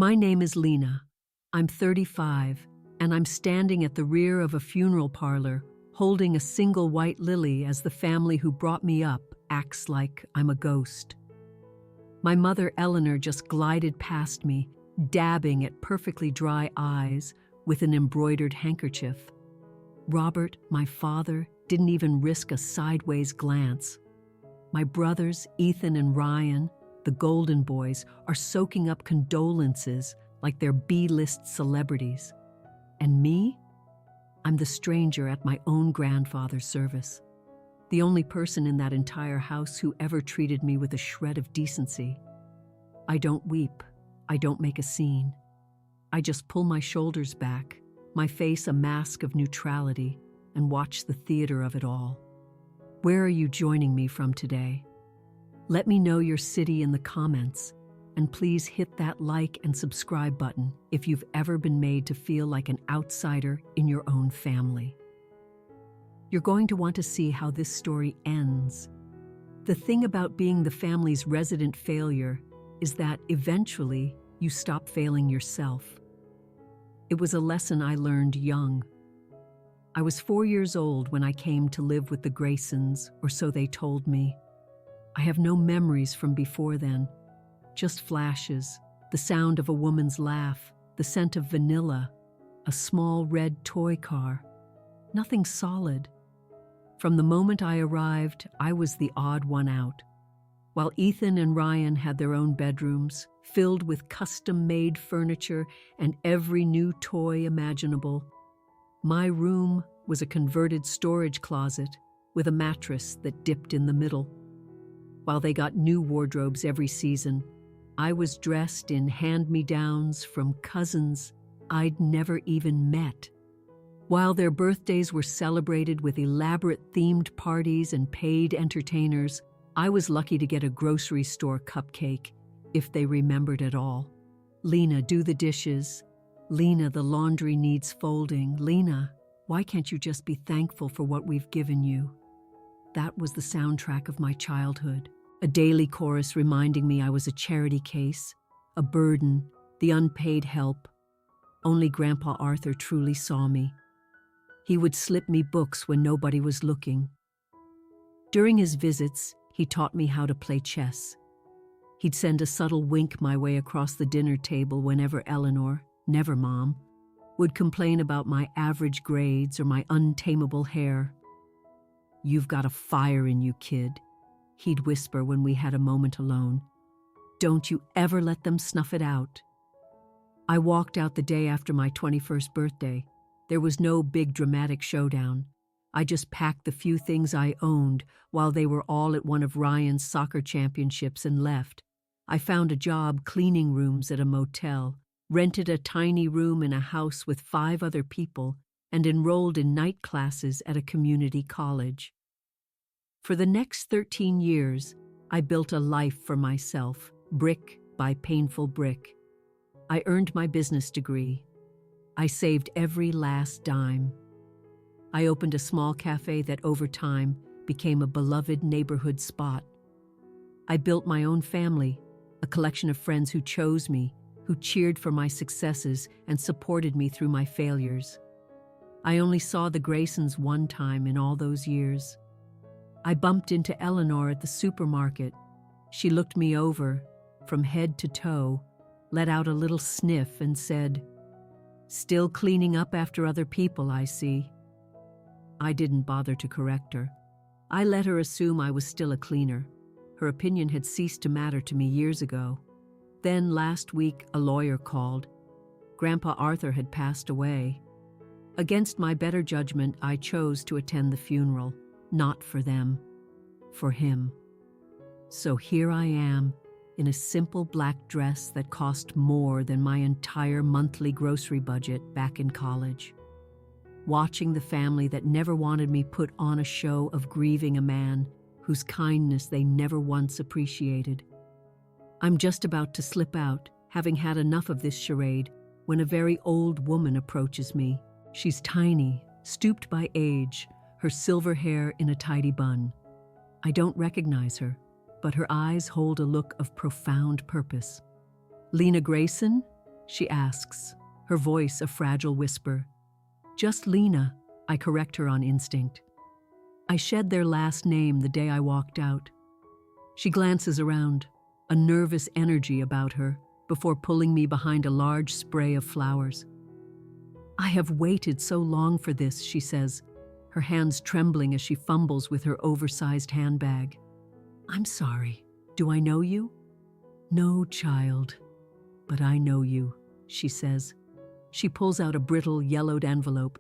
My name is Lena. I'm 35, and I'm standing at the rear of a funeral parlor, holding a single white lily as the family who brought me up acts like I'm a ghost. My mother, Eleanor, just glided past me, dabbing at perfectly dry eyes with an embroidered handkerchief. Robert, my father, didn't even risk a sideways glance. My brothers, Ethan and Ryan, the Golden Boys, are soaking up condolences like they're B-list celebrities. And me? I'm the stranger at my own grandfather's service. The only person in that entire house who ever treated me with a shred of decency. I don't weep. I don't make a scene. I just pull my shoulders back, my face a mask of neutrality, and watch the theater of it all. Where are you joining me from today? Let me know your city in the comments, and please hit that like and subscribe button if you've ever been made to feel like an outsider in your own family. You're going to want to see how this story ends. The thing about being the family's resident failure is that eventually you stop failing yourself. It was a lesson I learned young. I was 4 years old when I came to live with the Graysons, or so they told me. I have no memories from before then, just flashes, the sound of a woman's laugh, the scent of vanilla, a small red toy car. Nothing solid. From the moment I arrived, I was the odd one out. While Ethan and Ryan had their own bedrooms, filled with custom-made furniture and every new toy imaginable, my room was a converted storage closet with a mattress that dipped in the middle. While they got new wardrobes every season, I was dressed in hand-me-downs from cousins I'd never even met. While their birthdays were celebrated with elaborate themed parties and paid entertainers, I was lucky to get a grocery store cupcake, if they remembered at all. Lena, do the dishes. Lena, the laundry needs folding. Lena, why can't you just be thankful for what we've given you? That was the soundtrack of my childhood, a daily chorus reminding me I was a charity case, a burden, the unpaid help. Only Grandpa Arthur truly saw me. He would slip me books when nobody was looking. During his visits, he taught me how to play chess. He'd send a subtle wink my way across the dinner table whenever Eleanor, never Mom, would complain about my average grades or my untamable hair. "You've got a fire in you, kid," he'd whisper when we had a moment alone. "Don't you ever let them snuff it out." I walked out the day after my 21st birthday. There was no big dramatic showdown. I just packed the few things I owned while they were all at one of Ryan's soccer championships and left. I found a job cleaning rooms at a motel, rented a tiny room in a house with 5 other people, and enrolled in night classes at a community college. For the next 13 years, I built a life for myself, brick by painful brick. I earned my business degree. I saved every last dime. I opened a small cafe that over time became a beloved neighborhood spot. I built my own family, a collection of friends who chose me, who cheered for my successes and supported me through my failures. I only saw the Graysons one time in all those years. I bumped into Eleanor at the supermarket. She looked me over, from head to toe, let out a little sniff and said, "Still cleaning up after other people, I see." I didn't bother to correct her. I let her assume I was still a cleaner. Her opinion had ceased to matter to me years ago. Then last week, a lawyer called. Grandpa Arthur had passed away. Against my better judgment, I chose to attend the funeral, not for them, for him. So here I am, in a simple black dress that cost more than my entire monthly grocery budget back in college, watching the family that never wanted me put on a show of grieving a man whose kindness they never once appreciated. I'm just about to slip out, having had enough of this charade, when a very old woman approaches me. She's tiny, stooped by age, her silver hair in a tidy bun. I don't recognize her, but her eyes hold a look of profound purpose. "Lena Grayson?" she asks, her voice a fragile whisper. Just Lena, I correct her on instinct. I shed their last name the day I walked out. She glances around, a nervous energy about her, before pulling me behind a large spray of flowers. I have waited so long for this, she says, her hands trembling as she fumbles with her oversized handbag. I'm sorry. Do I know you? No, child. But I know you, she says. She pulls out a brittle, yellowed envelope.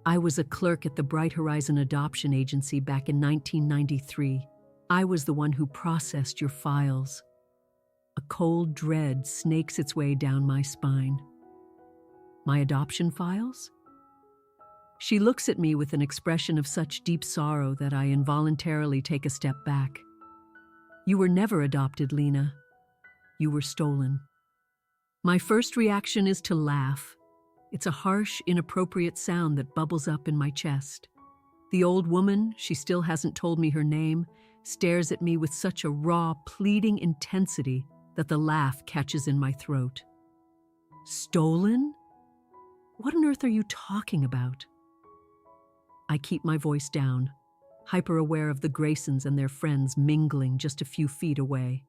I was a clerk at the Bright Horizon Adoption Agency back in 1993. I was the one who processed your files. A cold dread snakes its way down my spine. My adoption files? She looks at me with an expression of such deep sorrow that I involuntarily take a step back. You were never adopted, Lena. You were stolen. My first reaction is to laugh. It's a harsh, inappropriate sound that bubbles up in my chest. The old woman, she still hasn't told me her name, stares at me with such a raw, pleading intensity that the laugh catches in my throat. Stolen? What on earth are you talking about? I keep my voice down, hyper-aware of the Graysons and their friends mingling just a few feet away.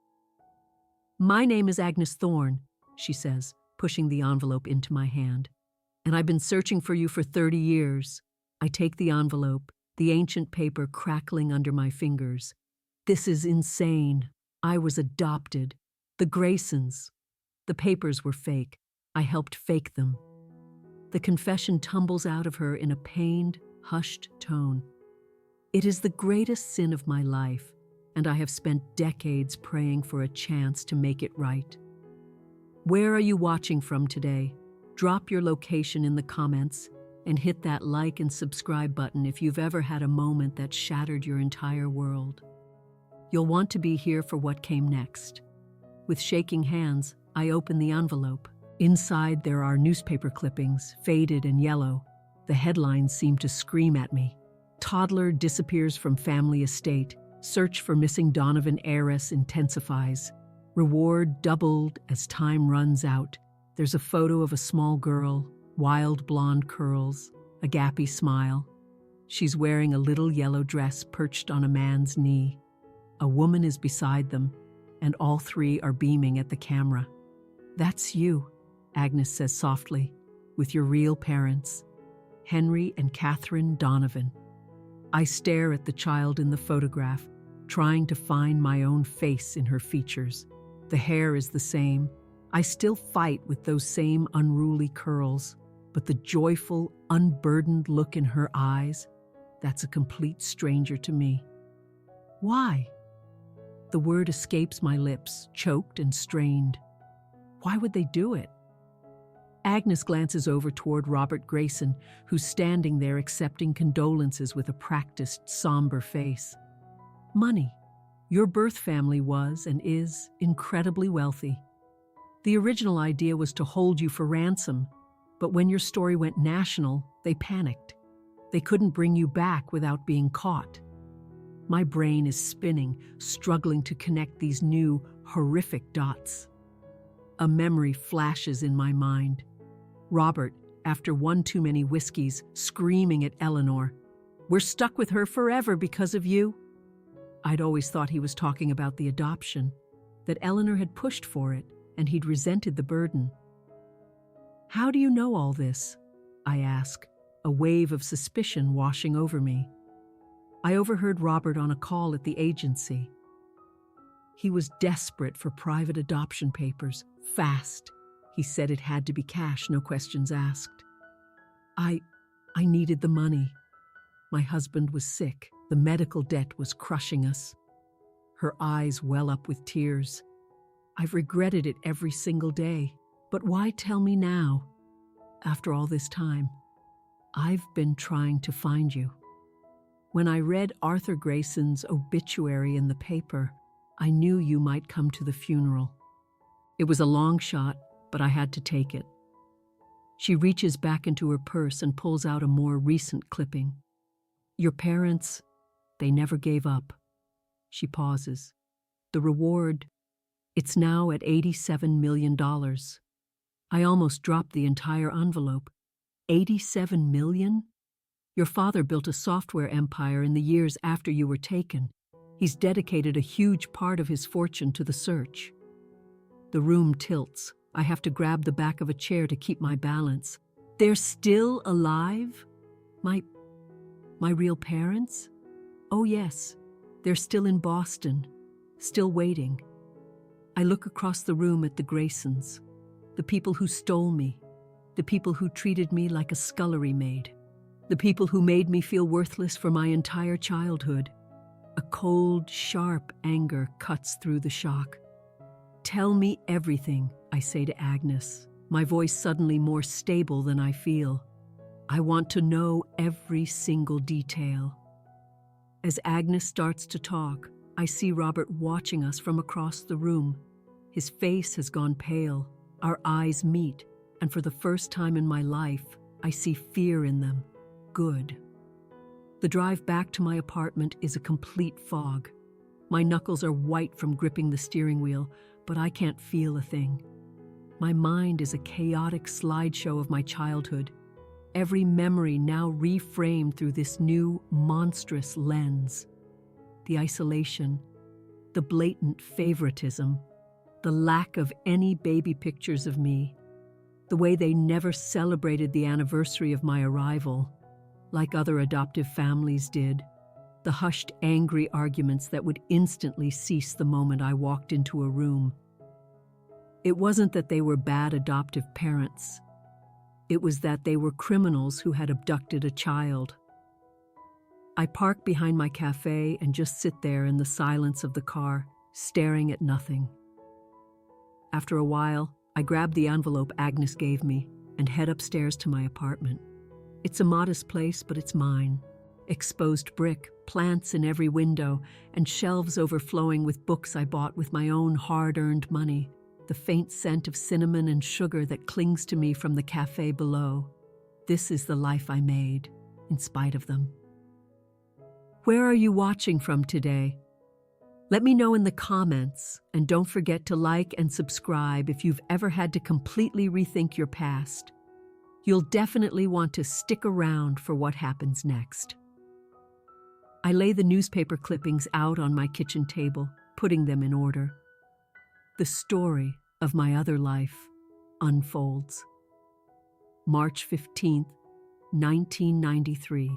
My name is Agnes Thorne, she says, pushing the envelope into my hand. And I've been searching for you for 30 years. I take the envelope, the ancient paper crackling under my fingers. This is insane. I was adopted. The Graysons. The papers were fake. I helped fake them. The confession tumbles out of her in a pained, hushed tone. It is the greatest sin of my life, and I have spent decades praying for a chance to make it right. Where are you watching from today? Drop your location in the comments and hit that like and subscribe button if you've ever had a moment that shattered your entire world. You'll want to be here for what came next. With shaking hands, I open the envelope. Inside there are newspaper clippings, faded and yellow. The headlines seem to scream at me. Toddler disappears from family estate. Search for missing Donovan heiress intensifies. Reward doubled as time runs out. There's a photo of a small girl, wild blonde curls, a gappy smile. She's wearing a little yellow dress perched on a man's knee. A woman is beside them, and all three are beaming at the camera. That's you, Agnes says softly, with your real parents, Henry and Catherine Donovan. I stare at the child in the photograph, trying to find my own face in her features. The hair is the same. I still fight with those same unruly curls, but the joyful, unburdened look in her eyes, that's a complete stranger to me. Why? The word escapes my lips, choked and strained. Why would they do it? Agnes glances over toward Robert Grayson, who's standing there accepting condolences with a practiced, somber face. Money. Your birth family was and is incredibly wealthy. The original idea was to hold you for ransom, but when your story went national, they panicked. They couldn't bring you back without being caught. My brain is spinning, struggling to connect these new, horrific dots. A memory flashes in my mind. Robert, after one too many whiskeys, screaming at Eleanor, "We're stuck with her forever because of you." I'd always thought he was talking about the adoption, that Eleanor had pushed for it, and he'd resented the burden. How do you know all this? I ask, a wave of suspicion washing over me. I overheard Robert on a call at the agency. He was desperate for private adoption papers, fast. He said it had to be cash, no questions asked. I needed the money. My husband was sick. The medical debt was crushing us. Her eyes well up with tears. I've regretted it every single day. But why tell me now? After all this time, I've been trying to find you. When I read Arthur Grayson's obituary in the paper, I knew you might come to the funeral. It was a long shot, but I had to take it. She reaches back into her purse and pulls out a more recent clipping. Your parents, they never gave up. She pauses. The reward, it's now at $87 million. I almost dropped the entire envelope. 87 million? Your father built a software empire in the years after you were taken. He's dedicated a huge part of his fortune to the search. The room tilts. I have to grab the back of a chair to keep my balance. They're still alive? My real parents? Oh yes, they're still in Boston, still waiting. I look across the room at the Graysons, the people who stole me, the people who treated me like a scullery maid, the people who made me feel worthless for my entire childhood. A cold, sharp anger cuts through the shock. Tell me everything, I say to Agnes, my voice suddenly more stable than I feel. I want to know every single detail. As Agnes starts to talk, I see Robert watching us from across the room. His face has gone pale. Our eyes meet, and for the first time in my life, I see fear in them. Good. The drive back to my apartment is a complete fog. My knuckles are white from gripping the steering wheel, but I can't feel a thing. My mind is a chaotic slideshow of my childhood, every memory now reframed through this new, monstrous lens. The isolation, the blatant favoritism, the lack of any baby pictures of me, the way they never celebrated the anniversary of my arrival, like other adoptive families did, the hushed, angry arguments that would instantly cease the moment I walked into a room. It wasn't that they were bad adoptive parents. It was that they were criminals who had abducted a child. I park behind my cafe and just sit there in the silence of the car, staring at nothing. After a while, I grab the envelope Agnes gave me and head upstairs to my apartment. It's a modest place, but it's mine. Exposed brick, plants in every window, and shelves overflowing with books I bought with my own hard-earned money. The faint scent of cinnamon and sugar that clings to me from the cafe below. This is the life I made, in spite of them. Where are you watching from today? Let me know in the comments, and don't forget to like and subscribe if you've ever had to completely rethink your past. You'll definitely want to stick around for what happens next. I lay the newspaper clippings out on my kitchen table, putting them in order. The story of my other life unfolds. March 15th, 1993.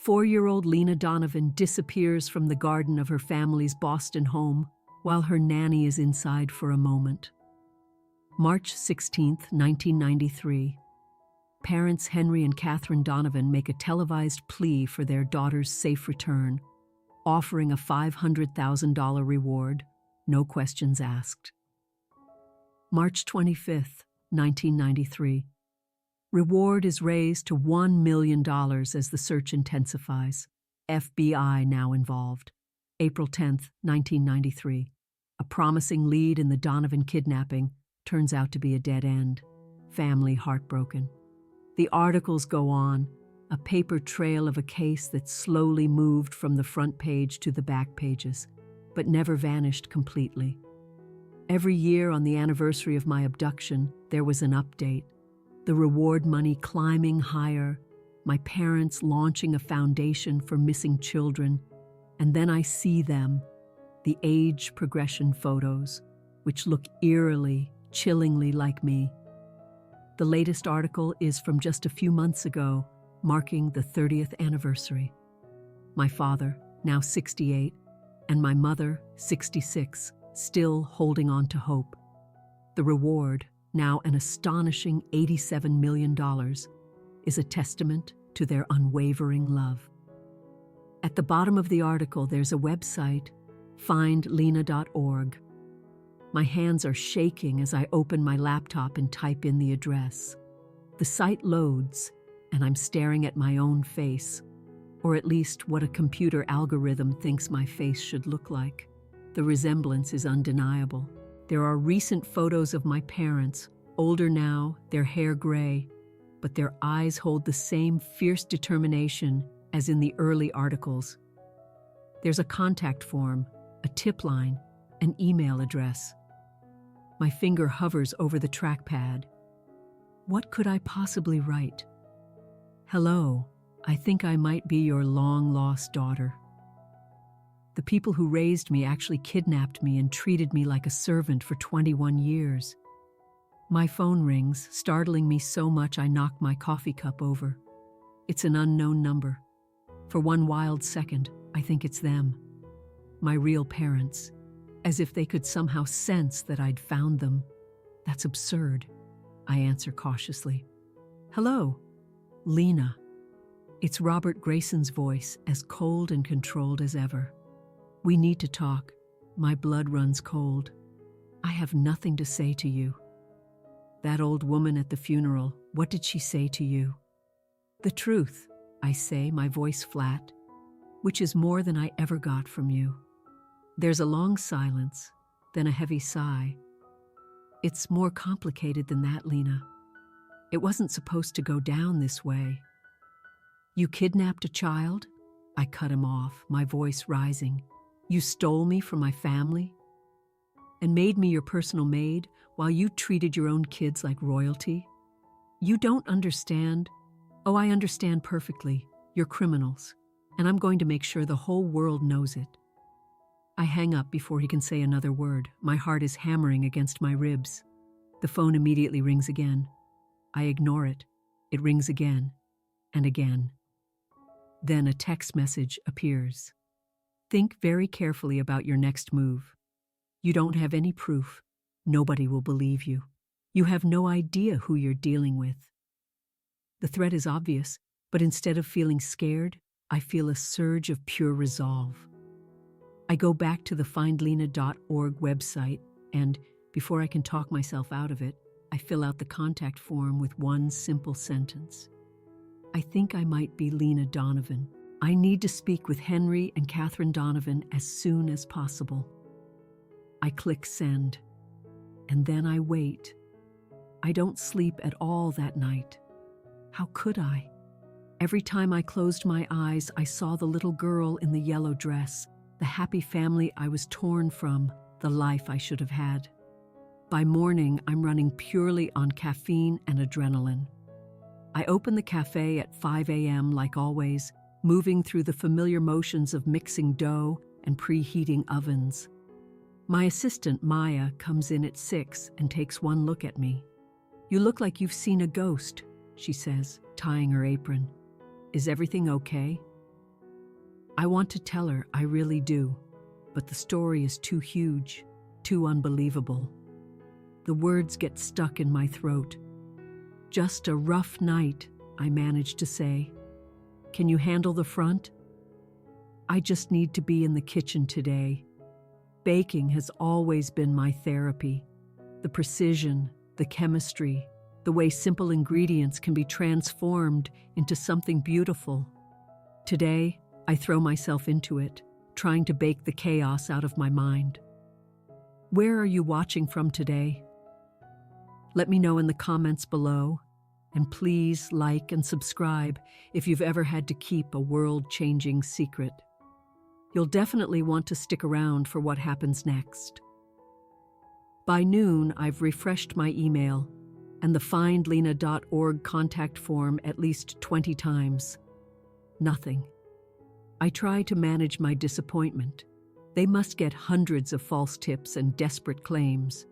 4-year-old Lena Donovan disappears from the garden of her family's Boston home while her nanny is inside for a moment. March 16th, 1993. Parents Henry and Catherine Donovan make a televised plea for their daughter's safe return, offering a $500,000 reward, no questions asked. March 25th, 1993. Reward is raised to $1 million as the search intensifies. FBI now involved. April 10th, 1993. A promising lead in the Donovan kidnapping turns out to be a dead end. Family heartbroken. The articles go on, a paper trail of a case that slowly moved from the front page to the back pages, but never vanished completely. Every year on the anniversary of my abduction, there was an update. The reward money climbing higher, my parents launching a foundation for missing children, and then I see them, the age progression photos, which look eerily, chillingly like me. The latest article is from just a few months ago, marking the 30th anniversary. My father, now 68, and my mother, 66, still holding on to hope. The reward, now an astonishing $87 million, is a testament to their unwavering love. At the bottom of the article, there's a website, findlena.org. My hands are shaking as I open my laptop and type in the address. The site loads, and I'm staring at my own face, or at least what a computer algorithm thinks my face should look like. The resemblance is undeniable. There are recent photos of my parents, older now, their hair gray, but their eyes hold the same fierce determination as in the early articles. There's a contact form, a tip line, an email address. My finger hovers over the trackpad. What could I possibly write? Hello, I think I might be your long-lost daughter. The people who raised me actually kidnapped me and treated me like a servant for 21 years. My phone rings, startling me so much I knock my coffee cup over. It's an unknown number. For one wild second, I think it's them. My real parents. As if they could somehow sense that I'd found them. That's absurd. I answer cautiously. Hello, Lena. It's Robert Grayson's voice, as cold and controlled as ever. We need to talk. My blood runs cold. I have nothing to say to you. That old woman at the funeral, what did she say to you? The truth, I say, my voice flat, which is more than I ever got from you. There's a long silence, then a heavy sigh. It's more complicated than that, Lena. It wasn't supposed to go down this way. You kidnapped a child? I cut him off, my voice rising. You stole me from my family? And made me your personal maid while you treated your own kids like royalty? You don't understand. Oh, I understand perfectly. You're criminals, and I'm going to make sure the whole world knows it. I hang up before he can say another word. My heart is hammering against my ribs. The phone immediately rings again. I ignore it. It rings again and again. Then a text message appears. Think very carefully about your next move. You don't have any proof. Nobody will believe you. You have no idea who you're dealing with. The threat is obvious, but instead of feeling scared, I feel a surge of pure resolve. I go back to the findlena.org website, and before I can talk myself out of it, I fill out the contact form with one simple sentence. I think I might be Lena Donovan. I need to speak with Henry and Catherine Donovan as soon as possible. I click send, and then I wait. I don't sleep at all that night. How could I? Every time I closed my eyes, I saw the little girl in the yellow dress, the happy family I was torn from, the life I should have had. By morning, I'm running purely on caffeine and adrenaline. I open the cafe at 5 a.m. like always, moving through the familiar motions of mixing dough and preheating ovens. My assistant, Maya, comes in at 6 and takes one look at me. You look like you've seen a ghost, she says, tying her apron. Is everything okay? I want to tell her I really do, but the story is too huge, too unbelievable. The words get stuck in my throat. Just a rough night, I manage to say. Can you handle the front? I just need to be in the kitchen today. Baking has always been my therapy. The precision, the chemistry, the way simple ingredients can be transformed into something beautiful. Today, I throw myself into it, trying to bake the chaos out of my mind. Where are you watching from today? Let me know in the comments below, and please like and subscribe if you've ever had to keep a world-changing secret. You'll definitely want to stick around for what happens next. By noon, I've refreshed my email and the findlena.org contact form at least 20 times. Nothing. I try to manage my disappointment. They must get hundreds of false tips and desperate claims.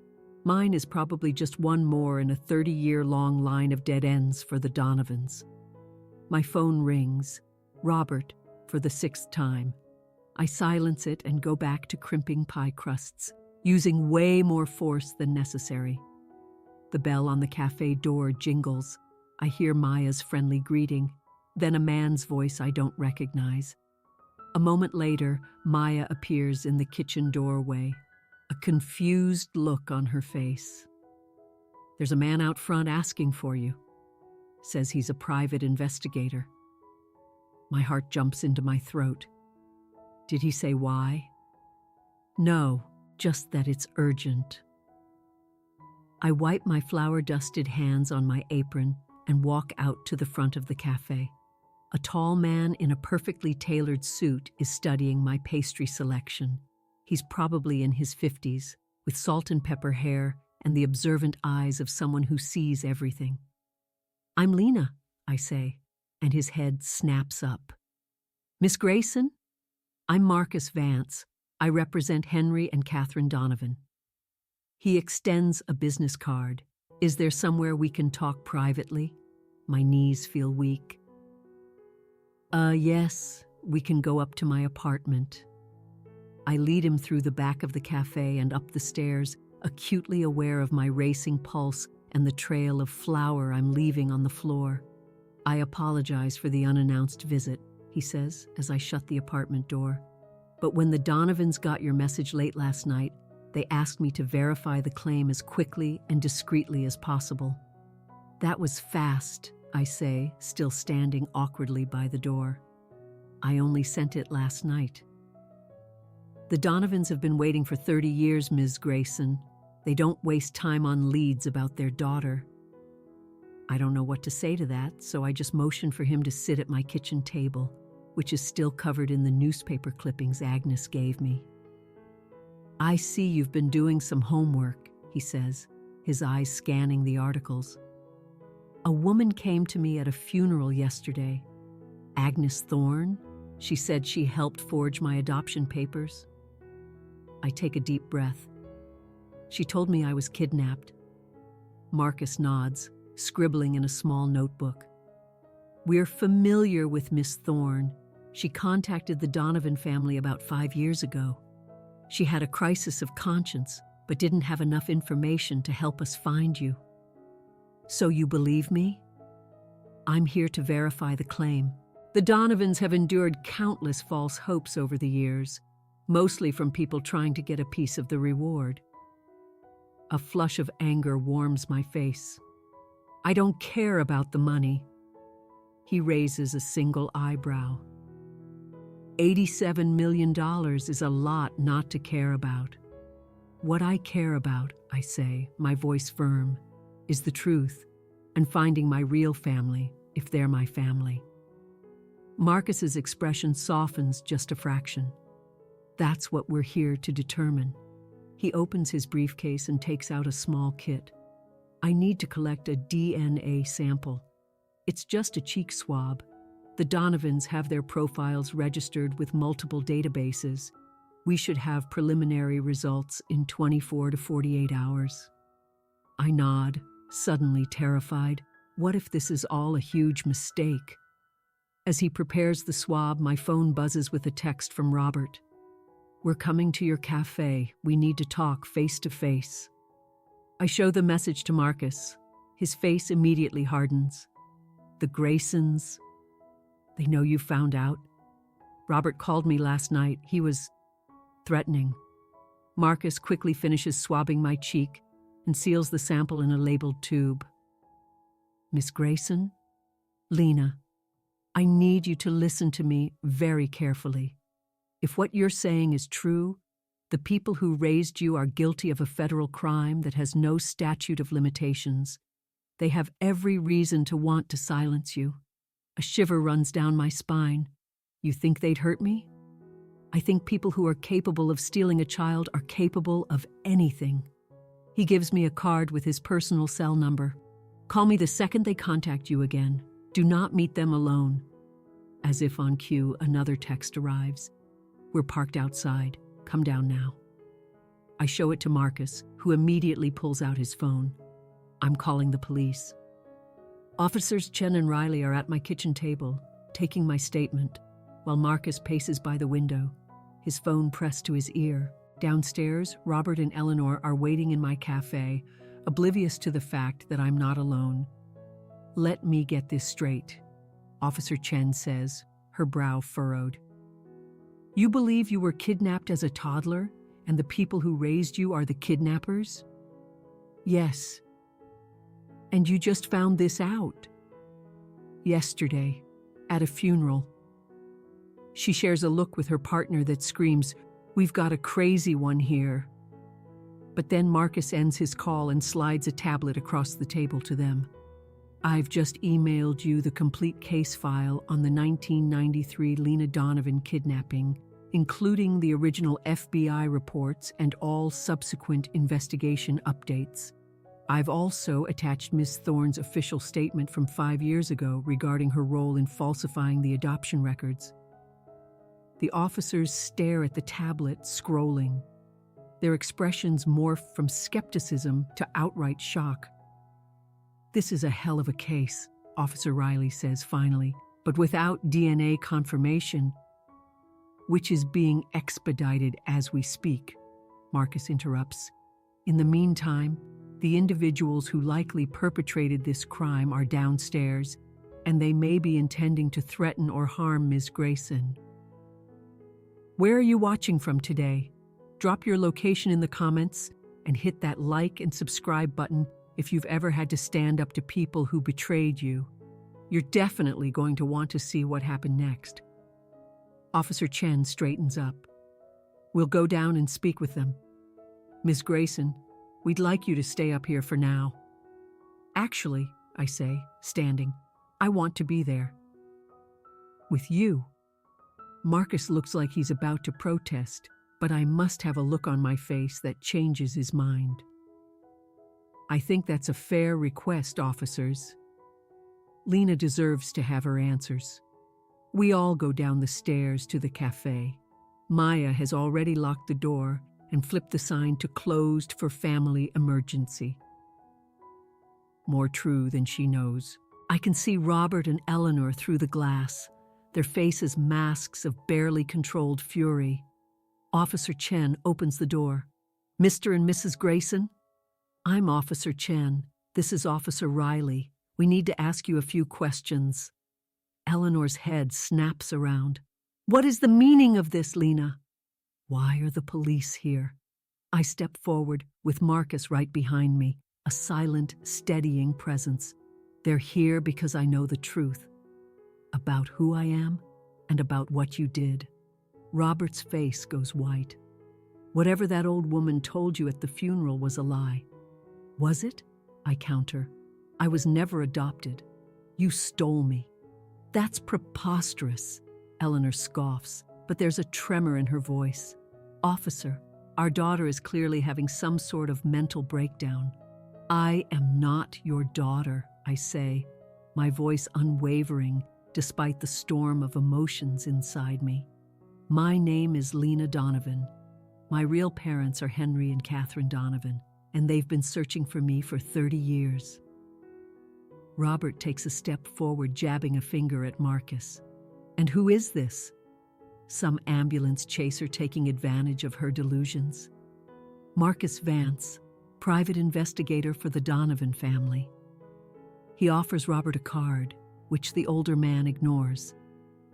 Mine is probably just one more in a 30-year-long line of dead ends for the Donovans. My phone rings. Robert, for the 6th time. I silence it and go back to crimping pie crusts, using way more force than necessary. The bell on the cafe door jingles. I hear Maya's friendly greeting, then a man's voice I don't recognize. A moment later, Maya appears in the kitchen doorway, a confused look on her face. There's a man out front asking for you. Says he's a private investigator. My heart jumps into my throat. Did he say why? No, just that it's urgent. I wipe my flour-dusted hands on my apron and walk out to the front of the cafe. A tall man in a perfectly tailored suit is studying my pastry selection. He's probably in his 50s, with salt and pepper hair and the observant eyes of someone who sees everything. "I'm Lena," I say, and his head snaps up. "Miss Grayson? I'm Marcus Vance. I represent Henry and Catherine Donovan." He extends a business card. "Is there somewhere we can talk privately?" My knees feel weak. Yes, we can go up to my apartment." I lead him through the back of the cafe and up the stairs, acutely aware of my racing pulse and the trail of flour I'm leaving on the floor. "I apologize for the unannounced visit," he says as I shut the apartment door. "But when the Donovans got your message late last night, they asked me to verify the claim as quickly and discreetly as possible." "That was fast," I say, still standing awkwardly by the door. "I only sent it last night." "The Donovans have been waiting for 30 years, Ms. Grayson. They don't waste time on leads about their daughter." I don't know what to say to that, so I just motion for him to sit at my kitchen table, which is still covered in the newspaper clippings Agnes gave me. "I see you've been doing some homework," he says, his eyes scanning the articles. "A woman came to me at a funeral yesterday. Agnes Thorne. She said she helped forge my adoption papers." I take a deep breath. "She told me I was kidnapped." Marcus nods, scribbling in a small notebook. "We're familiar with Miss Thorne. She contacted the Donovan family about 5 years ago. She had a crisis of conscience, but didn't have enough information to help us find you." "So you believe me?" "I'm here to verify the claim. The Donovans have endured countless false hopes over the years, mostly from people trying to get a piece of the reward." A flush of anger warms my face. "I don't care about the money." He raises a single eyebrow. $87 million is a lot not to care about. "What I care about," I say, my voice firm, "is the truth and finding my real family, if they're my family." Marcus's expression softens just a fraction. "That's what we're here to determine." He opens his briefcase and takes out a small kit. "I need to collect a DNA sample. It's just a cheek swab. The Donovans have their profiles registered with multiple databases. We should have preliminary results in 24 to 48 hours. I nod, suddenly terrified. What if this is all a huge mistake? As he prepares the swab, my phone buzzes with a text from Robert. "We're coming to your cafe. We need to talk face to face." I show the message to Marcus. His face immediately hardens. "The Graysons, they know you found out? Robert called me last night. He was threatening." Marcus quickly finishes swabbing my cheek and seals the sample in a labeled tube. "Miss Grayson? Lena, I need you to listen to me very carefully. If what you're saying is true, the people who raised you are guilty of a federal crime that has no statute of limitations. They have every reason to want to silence you." A shiver runs down my spine. "You think they'd hurt me?" "I think people who are capable of stealing a child are capable of anything." He gives me a card with his personal cell number. "Call me the second they contact you again. Do not meet them alone." As if on cue, another text arrives. "We're parked outside. Come down now." I show it to Marcus, who immediately pulls out his phone. "I'm calling the police." Officers Chen and Riley are at my kitchen table, taking my statement, while Marcus paces by the window, his phone pressed to his ear. Downstairs, Robert and Eleanor are waiting in my cafe, oblivious to the fact that I'm not alone. "Let me get this straight," Officer Chen says, her brow furrowed. "You believe you were kidnapped as a toddler, and the people who raised you are the kidnappers?" "Yes." "And you just found this out?" "Yesterday, at a funeral." She shares a look with her partner that screams, "We've got a crazy one here." But then Marcus ends his call and slides a tablet across the table to them. "I've just emailed you the complete case file on the 1993 Lena Donovan kidnapping, including the original FBI reports and all subsequent investigation updates. I've also attached Ms. Thorne's official statement from 5 years ago regarding her role in falsifying the adoption records. The officers stare at the tablet, scrolling. Their expressions morph from skepticism to outright shock. "This is a hell of a case," Officer Riley says finally, "but without DNA confirmation, which is being expedited as we speak," Marcus interrupts. "In the meantime, the individuals who likely perpetrated this crime are downstairs, and they may be intending to threaten or harm Ms. Grayson." Where are you watching from today? Drop your location in the comments and hit that like and subscribe button if you've ever had to stand up to people who betrayed you. You're definitely going to want to see what happened next. Officer Chen straightens up. "We'll go down and speak with them. Ms. Grayson, we'd like you to stay up here for now." "Actually," I say, standing, "I want to be there." "With you?" Marcus looks like he's about to protest, but I must have a look on my face that changes his mind. "I think that's a fair request, officers." Lena deserves to have her answers. We all go down the stairs to the cafe. Maya has already locked the door and flipped the sign to "Closed for family emergency." More true than she knows. I can see Robert and Eleanor through the glass, their faces masks of barely controlled fury. Officer Chen opens the door. "Mr. and Mrs. Grayson?" "I'm Officer Chen. This is Officer Riley. We need to ask you a few questions." Eleanor's head snaps around. "What is the meaning of this, Lena?" "Why are the police here?" I step forward, with Marcus right behind me, a silent, steadying presence. "They're here because I know the truth. About who I am and about what you did." Robert's face goes white. "Whatever that old woman told you at the funeral was a lie." "Was it?" I counter. "I was never adopted. You stole me." "That's preposterous," Eleanor scoffs, but there's a tremor in her voice. "Officer, our daughter is clearly having some sort of mental breakdown." "I am not your daughter," I say, my voice unwavering despite the storm of emotions inside me. "My name is Lena Donovan. My real parents are Henry and Catherine Donovan, and they've been searching for me for 30 years. Robert takes a step forward, jabbing a finger at Marcus. "And who is this? Some ambulance chaser taking advantage of her delusions?" "Marcus Vance, private investigator for the Donovan family." He offers Robert a card, which the older man ignores.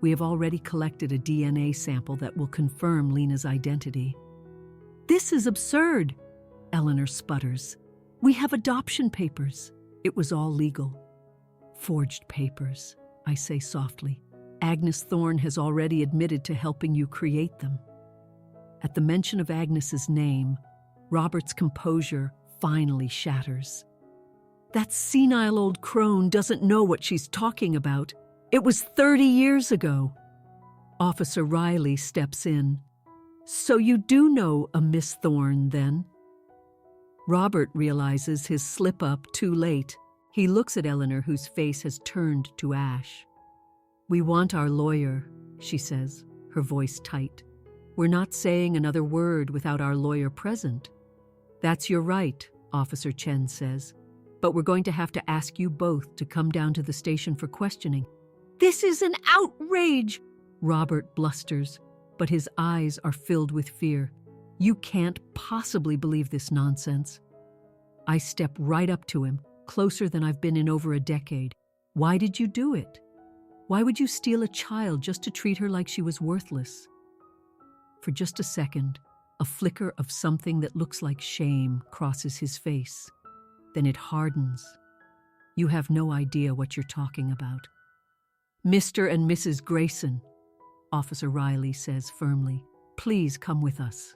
"We have already collected a DNA sample that will confirm Lena's identity." "This is absurd," Eleanor sputters. "We have adoption papers." "It was all legal." "Forged papers," I say softly. "Agnes Thorne has already admitted to helping you create them." At the mention of Agnes's name, Robert's composure finally shatters. "That senile old crone doesn't know what she's talking about. It was 30 years ago." Officer Riley steps in. "So you do know a Miss Thorne, then?" Robert realizes his slip-up too late. He looks at Eleanor, whose face has turned to ash. "We want our lawyer," she says, her voice tight. "We're not saying another word without our lawyer present." "That's your right," Officer Chen says. "But we're going to have to ask you both to come down to the station for questioning." "This is an outrage!" Robert blusters, but his eyes are filled with fear. "You can't possibly believe this nonsense." I step right up to him, closer than I've been in over a decade. "Why did you do it? Why would you steal a child just to treat her like she was worthless?" For just a second, a flicker of something that looks like shame crosses his face. Then it hardens. "You have no idea what you're talking about." "Mr. and Mrs. Grayson," Officer Riley says firmly, "please come with us."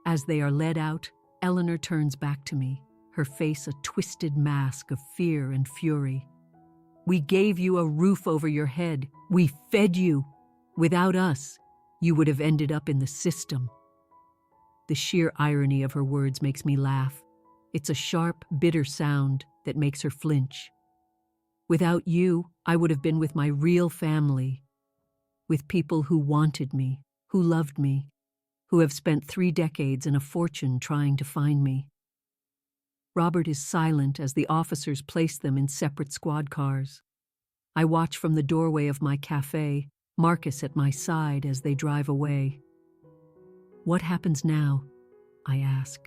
As they are led out, Eleanor turns back to me, her face a twisted mask of fear and fury. "We gave you a roof over your head. We fed you. Without us, You would have ended up in the system. The sheer irony of her words makes me laugh. It's a sharp, bitter sound that makes her flinch. Without you, I would have been with my real family, with people who wanted me, who loved me, who have spent 3 decades and a fortune trying to find me. Robert is silent as the officers place them in separate squad cars. I watch from the doorway of my cafe, Marcus at my side as they drive away. What happens now? I ask,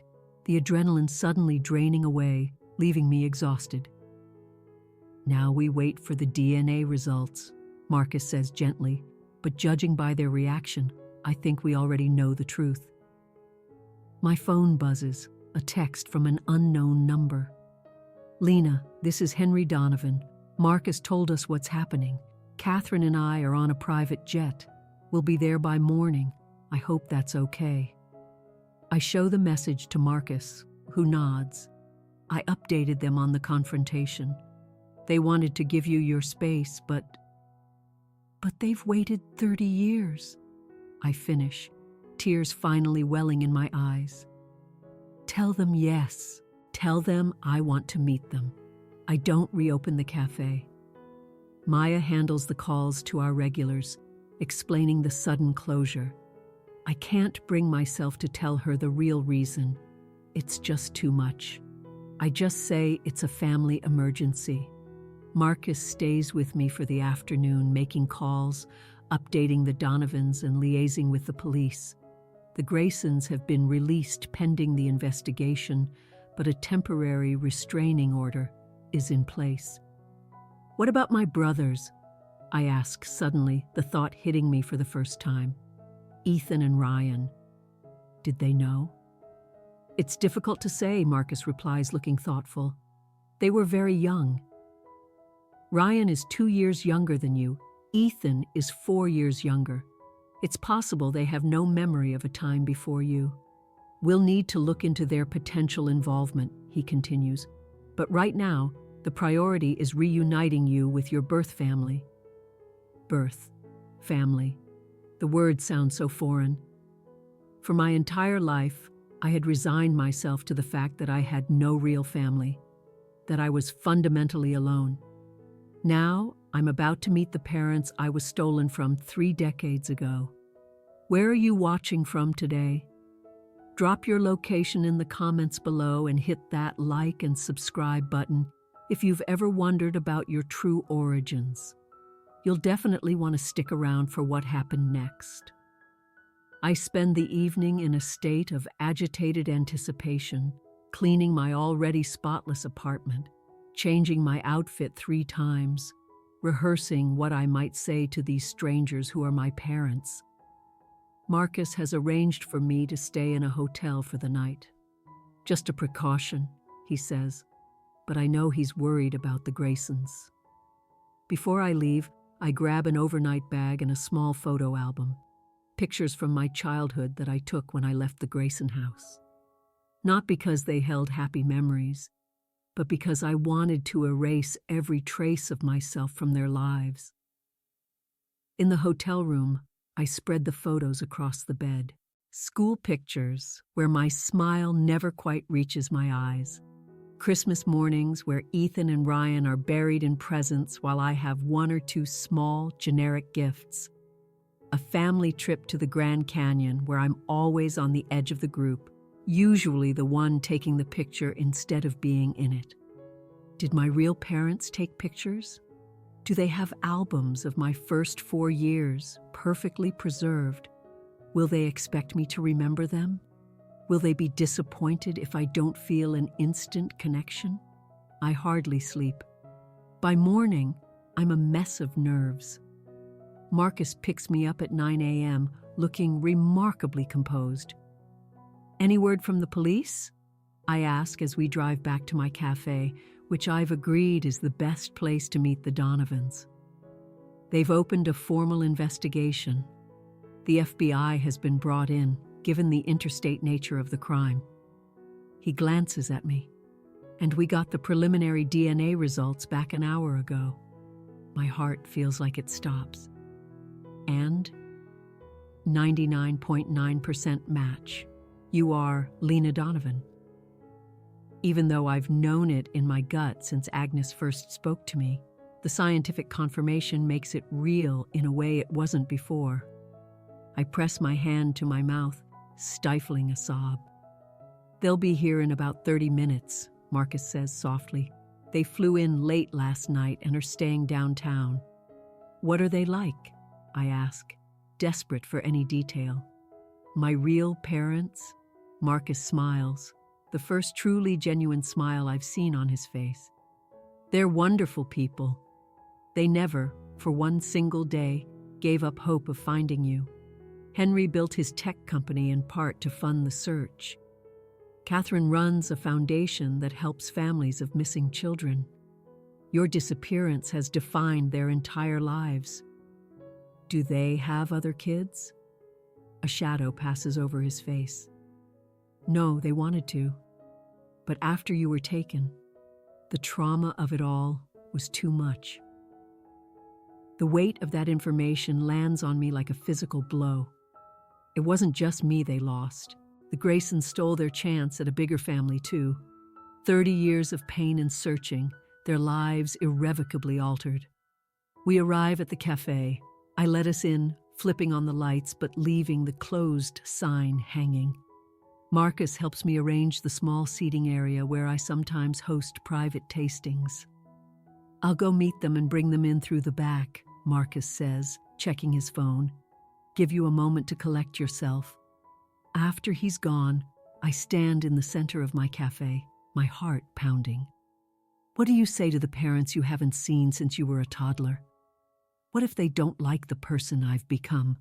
the adrenaline suddenly draining away, leaving me exhausted. Now we wait for the DNA results, Marcus says gently, but judging by their reaction, I think we already know the truth. My phone buzzes, a text from an unknown number. Lena, this is Henry Donovan. Marcus told us what's happening. Catherine and I are on a private jet. We'll be there by morning. I hope that's okay. I show the message to Marcus, who nods. I updated them on the confrontation. They wanted to give you your space, but they've waited 30 years. I finish, tears finally welling in my eyes. Tell them yes. Tell them I want to meet them. I don't reopen the cafe. Maya handles the calls to our regulars, explaining the sudden closure. I can't bring myself to tell her the real reason. It's just too much. I just say it's a family emergency. Marcus stays with me for the afternoon, making calls, updating the Donovans and liaising with the police. The Graysons have been released pending the investigation, but a temporary restraining order is in place. What about my brothers? I ask suddenly, the thought hitting me for the first time. Ethan and Ryan. Did they know? It's difficult to say, Marcus replies, looking thoughtful. They were very young. Ryan is 2 years younger than you. Ethan is 4 years younger. It's possible they have no memory of a time before you. We'll need to look into their potential involvement, he continues. But right now, the priority is reuniting you with your birth family. Birth, family. The word sounds so foreign. For my entire life, I had resigned myself to the fact that I had no real family, that I was fundamentally alone. Now, I'm about to meet the parents I was stolen from 3 decades ago. Where are you watching from today? Drop your location in the comments below and hit that like and subscribe button if you've ever wondered about your true origins. You'll definitely want to stick around for what happened next. I spend the evening in a state of agitated anticipation, cleaning my already spotless apartment, changing my outfit 3 times, rehearsing what I might say to these strangers who are my parents. Marcus has arranged for me to stay in a hotel for the night. Just a precaution, he says, but I know he's worried about the Graysons. Before I leave, I grab an overnight bag and a small photo album, pictures from my childhood that I took when I left the Grayson house. Not because they held happy memories, but because I wanted to erase every trace of myself from their lives. In the hotel room, I spread the photos across the bed. School pictures where my smile never quite reaches my eyes. Christmas mornings where Ethan and Ryan are buried in presents while I have 1 or 2 small, generic gifts. A family trip to the Grand Canyon where I'm always on the edge of the group, usually the one taking the picture instead of being in it. Did my real parents take pictures? Do they have albums of my first 4 years, perfectly preserved? Will they expect me to remember them? Will they be disappointed if I don't feel an instant connection? I hardly sleep. By morning, I'm a mess of nerves. Marcus picks me up at 9 a.m., looking remarkably composed. Any word from the police? I ask as we drive back to my cafe, which I've agreed is the best place to meet the Donovans. They've opened a formal investigation. The FBI has been brought in, given the interstate nature of the crime. He glances at me, and we got the preliminary DNA results back an hour ago. My heart feels like it stops. And 99.9% match. You are Lena Donovan. Even though I've known it in my gut since Agnes first spoke to me, the scientific confirmation makes it real in a way it wasn't before. I press my hand to my mouth, stifling a sob. They'll be here in about 30 minutes, Marcus says softly. They flew in late last night and are staying downtown. What are they like? I ask, desperate for any detail. My real parents? Marcus smiles, the first truly genuine smile I've seen on his face. They're wonderful people. They never, for one single day, gave up hope of finding you. Henry built his tech company in part to fund the search. Catherine runs a foundation that helps families of missing children. Your disappearance has defined their entire lives. Do they have other kids? A shadow passes over his face. No, they wanted to. But after you were taken, the trauma of it all was too much. The weight of that information lands on me like a physical blow. It wasn't just me they lost. The Graysons stole their chance at a bigger family too. 30 years of pain and searching, their lives irrevocably altered. We arrive at the cafe. I let us in, flipping on the lights but leaving the closed sign hanging. Marcus helps me arrange the small seating area where I sometimes host private tastings. I'll go meet them and bring them in through the back, Marcus says, checking his phone. Give you a moment to collect yourself. After he's gone, I stand in the center of my cafe, my heart pounding. What do you say to the parents you haven't seen since you were a toddler? What if they don't like the person I've become?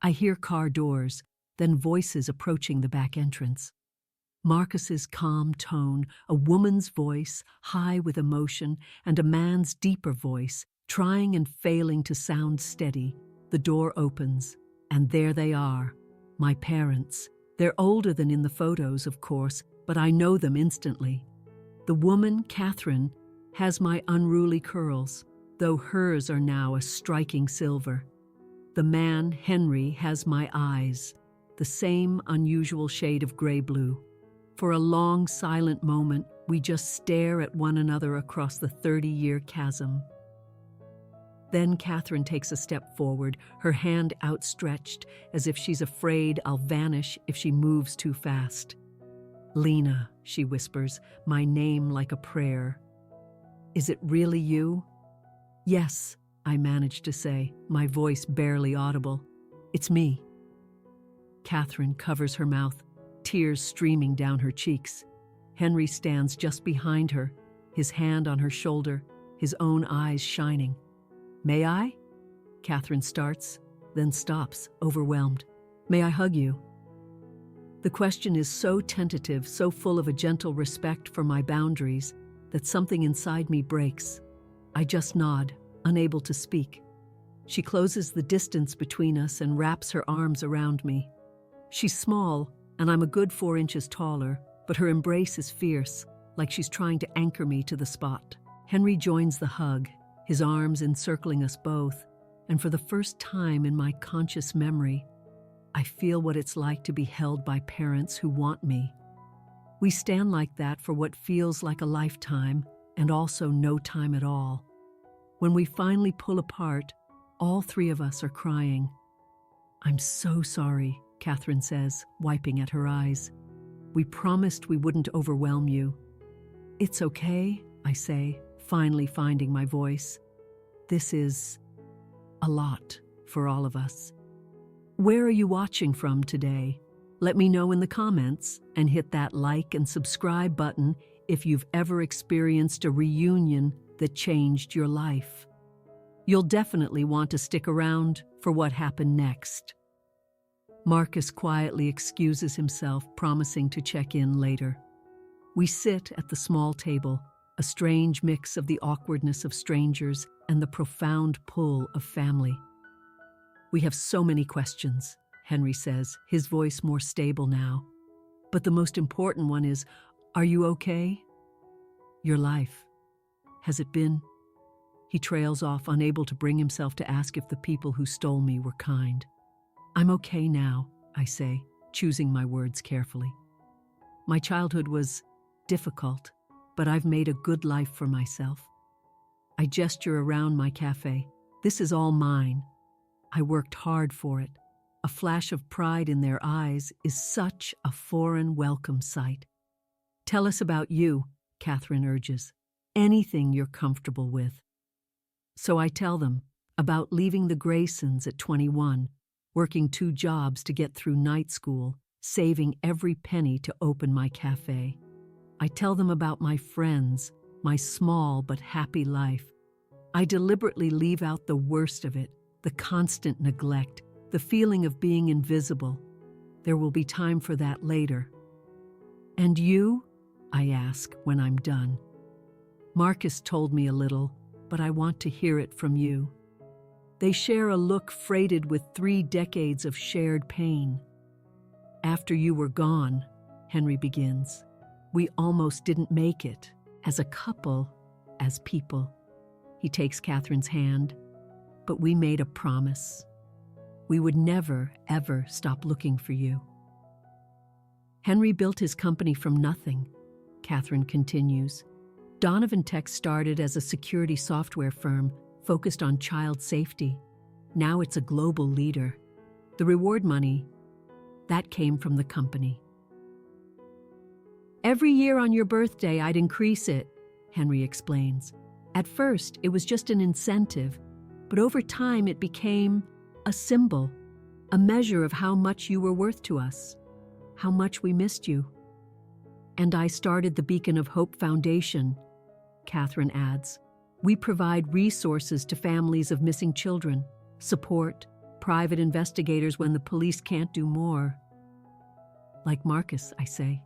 I hear car doors, then voices approaching the back entrance. Marcus's calm tone, a woman's voice, high with emotion, and a man's deeper voice, trying and failing to sound steady. The door opens, and there they are. My parents. They're older than in the photos, of course, but I know them instantly. The woman, Catherine, has my unruly curls, though hers are now a striking silver. The man, Henry, has my eyes, the same unusual shade of gray-blue. For a long, silent moment, we just stare at one another across the 30-year chasm. Then Catherine takes a step forward, her hand outstretched, as if she's afraid I'll vanish if she moves too fast. Lena, she whispers, my name like a prayer. Is it really you? Yes, I manage to say, my voice barely audible. It's me. Catherine covers her mouth, tears streaming down her cheeks. Henry stands just behind her, his hand on her shoulder, his own eyes shining. May I? Catherine starts, then stops, overwhelmed. May I hug you? The question is so tentative, so full of a gentle respect for my boundaries, that something inside me breaks. I just nod, unable to speak. She closes the distance between us and wraps her arms around me. She's small, and I'm a good 4 inches taller, but her embrace is fierce, like she's trying to anchor me to the spot. Henry joins the hug, his arms encircling us both, and for the first time in my conscious memory, I feel what it's like to be held by parents who want me. We stand like that for what feels like a lifetime, and also no time at all. When we finally pull apart, all 3 of us are crying. I'm so sorry, Catherine says, wiping at her eyes. We promised we wouldn't overwhelm you. It's okay, I say, finally finding my voice. This is a lot for all of us. Where are you watching from today? Let me know in the comments and hit that like and subscribe button if you've ever experienced a reunion that changed your life. You'll definitely want to stick around for what happened next. Marcus quietly excuses himself, promising to check in later. We sit at the small table, a strange mix of the awkwardness of strangers and the profound pull of family. We have so many questions, Henry says, his voice more stable now. But the most important one is, are you okay? Your life. Has it been? He trails off, unable to bring himself to ask if the people who stole me were kind. I'm okay now, I say, choosing my words carefully. My childhood was difficult, but I've made a good life for myself. I gesture around my cafe. This is all mine. I worked hard for it. A flash of pride in their eyes is such a foreign welcome sight. Tell us about you, Catherine urges. Anything you're comfortable with. So I tell them about leaving the Graysons at 21, working 2 jobs to get through night school, saving every penny to open my cafe. I tell them about my friends, my small but happy life. I deliberately leave out the worst of it, the constant neglect, the feeling of being invisible. There will be time for that later. And you? I ask when I'm done. Marcus told me a little, but I want to hear it from you. They share a look freighted with 3 decades of shared pain. After you were gone, Henry begins, we almost didn't make it, as a couple, as people. He takes Catherine's hand, but we made a promise. We would never, ever stop looking for you. Henry built his company from nothing, Catherine continues. Donovan Tech started as a security software firm focused on child safety. Now it's a global leader. The reward money, that came from the company. Every year on your birthday, I'd increase it, Henry explains. At first, it was just an incentive, but over time it became a symbol, a measure of how much you were worth to us, how much we missed you. And I started the Beacon of Hope Foundation, Catherine adds. We provide resources to families of missing children, support private investigators when the police can't do more. Like Marcus, I say.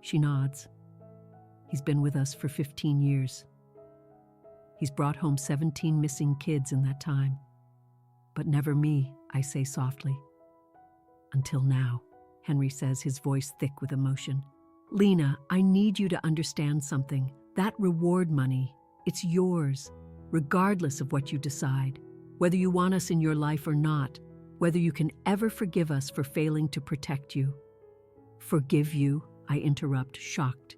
She nods. He's been with us for 15 years. He's brought home 17 missing kids in that time. But never me, I say softly. Until now, Henry says, his voice thick with emotion. Lena, I need you to understand something. That reward money, it's yours, regardless of what you decide, whether you want us in your life or not, whether you can ever forgive us for failing to protect you. Forgive you, I interrupt, shocked.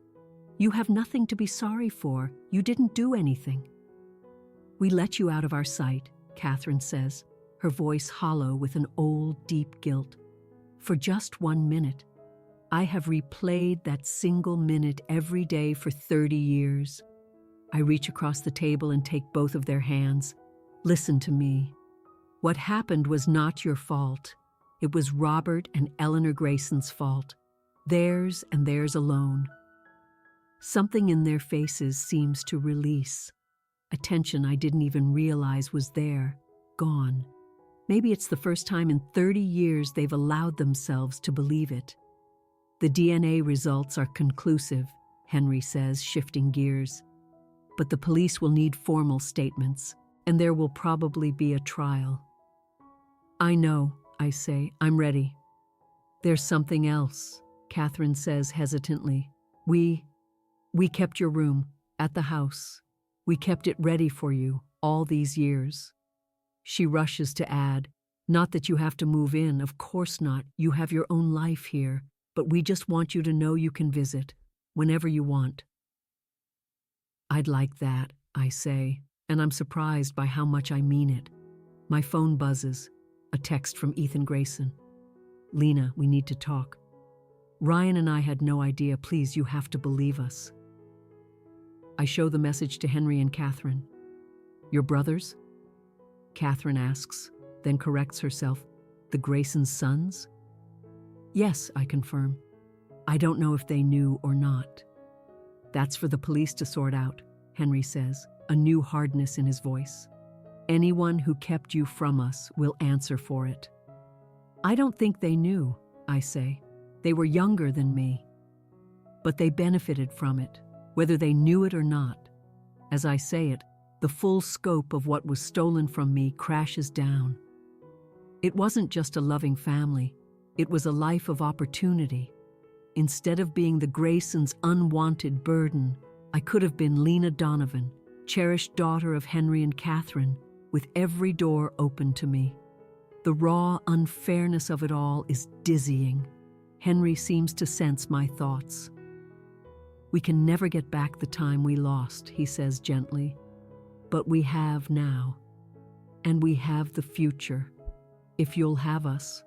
You have nothing to be sorry for. You didn't do anything. We let you out of our sight, Catherine says, her voice hollow with an old, deep guilt. For just 1 minute. I have replayed that single minute every day for 30 years. I reach across the table and take both of their hands. Listen to me. What happened was not your fault. It was Robert and Eleanor Grayson's fault. Theirs and theirs alone. Something in their faces seems to release. A tension I didn't even realize was there, gone. Maybe it's the first time in 30 years they've allowed themselves to believe it. The DNA results are conclusive, Henry says, shifting gears. But the police will need formal statements, and there will probably be a trial. I know, I say, I'm ready. There's something else, Catherine says hesitantly. We kept your room at the house. We kept it ready for you all these years. She rushes to add, not that you have to move in, of course not. You have your own life here, but we just want you to know you can visit whenever you want. I'd like that, I say, and I'm surprised by how much I mean it. My phone buzzes, a text from Ethan Grayson. Lena, we need to talk. Ryan and I had no idea. Please, you have to believe us. I show the message to Henry and Catherine. Your brothers? Catherine asks, then corrects herself. The Graysons' sons? Yes, I confirm. I don't know if they knew or not. That's for the police to sort out, Henry says, a new hardness in his voice. Anyone who kept you from us will answer for it. I don't think they knew, I say. They were younger than me. But they benefited from it, whether they knew it or not. As I say it, the full scope of what was stolen from me crashes down. It wasn't just a loving family. It was a life of opportunity. Instead of being the Graysons' unwanted burden, I could have been Lena Donovan, cherished daughter of Henry and Catherine, with every door open to me. The raw unfairness of it all is dizzying. Henry seems to sense my thoughts. We can never get back the time we lost, he says gently. But we have now. And we have the future. If you'll have us.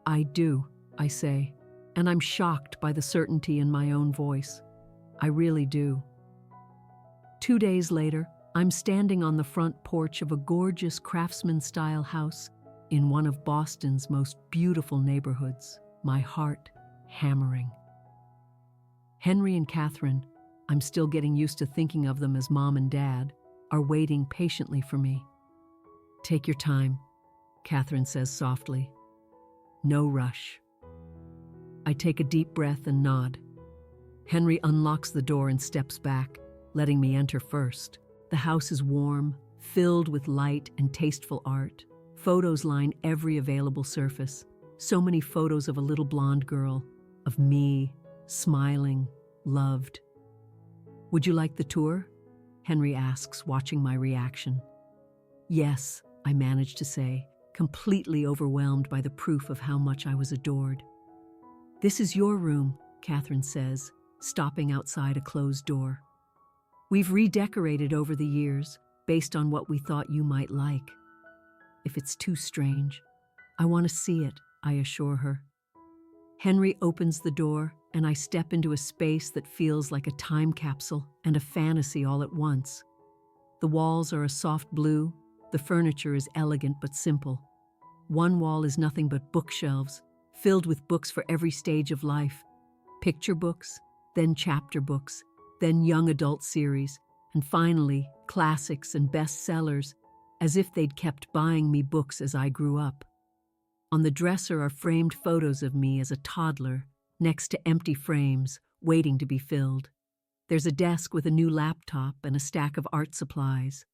I do, I say, and I'm shocked by the certainty in my own voice. I really do. 2 days later, I'm standing on the front porch of a gorgeous craftsman-style house in one of Boston's most beautiful neighborhoods, my heart hammering. Henry and Catherine, I'm still getting used to thinking of them as Mom and Dad, are waiting patiently for me. Take your time, Catherine says softly. No rush. I take a deep breath and nod. Henry unlocks the door and steps back, letting me enter first. The house is warm, filled with light and tasteful art. Photos line every available surface. So many photos of a little blonde girl, of me, smiling, loved. Would you like the tour? Henry asks, watching my reaction. Yes, I manage to say, completely overwhelmed by the proof of how much I was adored. This is your room, Catherine says, stopping outside a closed door. We've redecorated over the years, based on what we thought you might like. If it's too strange, I want to see it, I assure her. Henry opens the door, and I step into a space that feels like a time capsule and a fantasy all at once. The walls are a soft blue, the furniture is elegant but simple. One wall is nothing but bookshelves, filled with books for every stage of life. Picture books, then chapter books, then young adult series, and finally, classics and bestsellers, as if they'd kept buying me books as I grew up. On the dresser are framed photos of me as a toddler, next to empty frames, waiting to be filled. There's a desk with a new laptop and a stack of art supplies.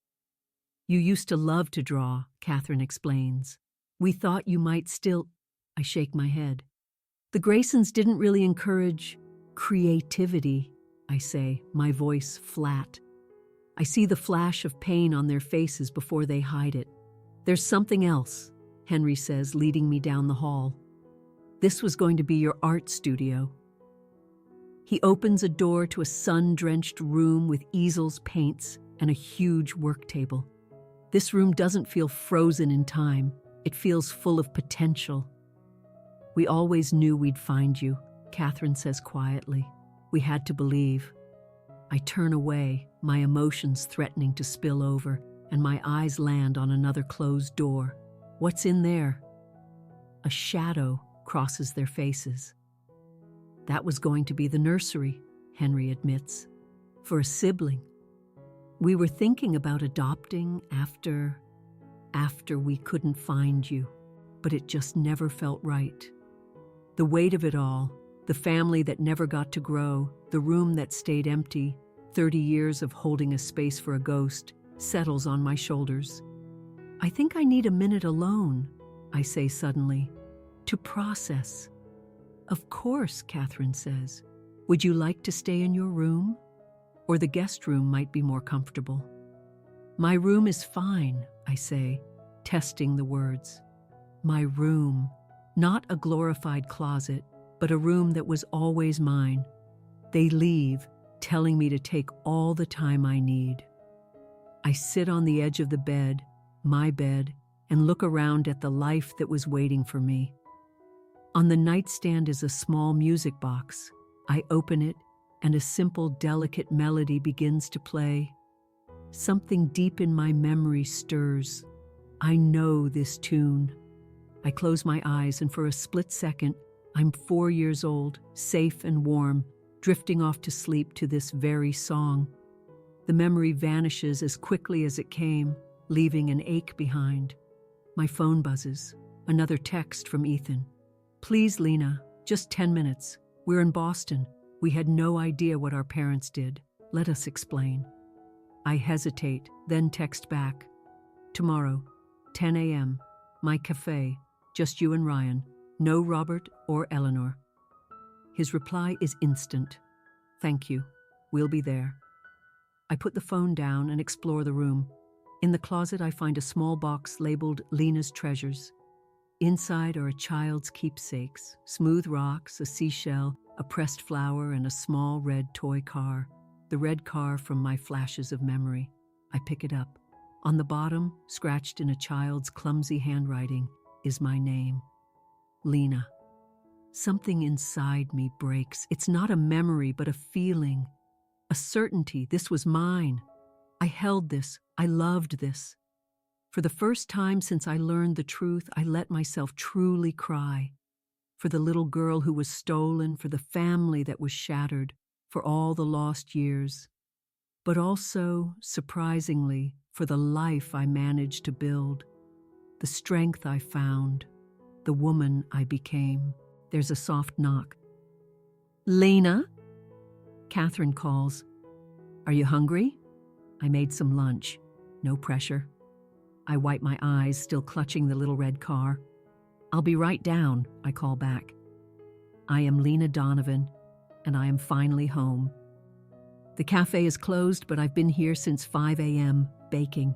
You used to love to draw, Catherine explains. We thought you might still... I shake my head. The Graysons didn't really encourage creativity, I say, my voice flat. I see the flash of pain on their faces before they hide it. There's something else, Henry says, leading me down the hall. This was going to be your art studio. He opens a door to a sun-drenched room with easels, paints, and a huge work table. This room doesn't feel frozen in time. It feels full of potential. We always knew we'd find you, Catherine says quietly. We had to believe. I turn away, my emotions threatening to spill over, and my eyes land on another closed door. What's in there? A shadow crosses their faces. That was going to be the nursery, Henry admits, for a sibling. We were thinking about adopting after we couldn't find you, but it just never felt right. The weight of it all, the family that never got to grow, the room that stayed empty, 30 years of holding a space for a ghost, settles on my shoulders. I think I need a minute alone, I say suddenly, to process. Of course, Catherine says. Would you like to stay in your room? Or the guest room might be more comfortable. My room is fine, I say, testing the words. My room, not a glorified closet, but a room that was always mine. They leave, telling me to take all the time I need. I sit on the edge of the bed, my bed, and look around at the life that was waiting for me. On the nightstand is a small music box. I open it, and a simple, delicate melody begins to play. Something deep in my memory stirs. I know this tune. I close my eyes, and for a split second, I'm 4 years old, safe and warm, drifting off to sleep to this very song. The memory vanishes as quickly as it came, leaving an ache behind. My phone buzzes. Another text from Ethan. Please, Lena, just 10 minutes. We're in Boston. We had no idea what our parents did. Let us explain. I hesitate, then text back. Tomorrow, 10 a.m., my cafe, just you and Ryan. No Robert or Eleanor. His reply is instant. Thank you. We'll be there. I put the phone down and explore the room. In the closet, I find a small box labeled Lena's Treasures. Inside are a child's keepsakes, smooth rocks, a seashell, a pressed flower, and a small red toy car. The red car from my flashes of memory. I pick it up. On the bottom, scratched in a child's clumsy handwriting, is my name. Lena. Something inside me breaks. It's not a memory, but a feeling. A certainty. This was mine. I held this. I loved this. For the first time since I learned the truth, I let myself truly cry. For the little girl who was stolen, for the family that was shattered, for all the lost years. But also, surprisingly, for the life I managed to build, the strength I found, the woman I became. There's a soft knock. Lena? Catherine calls. Are you hungry? I made some lunch. No pressure. I wipe my eyes, still clutching the little red car. I'll be right down, I call back. I am Lena Donovan, and I am finally home. The cafe is closed, but I've been here since 5 a.m., baking.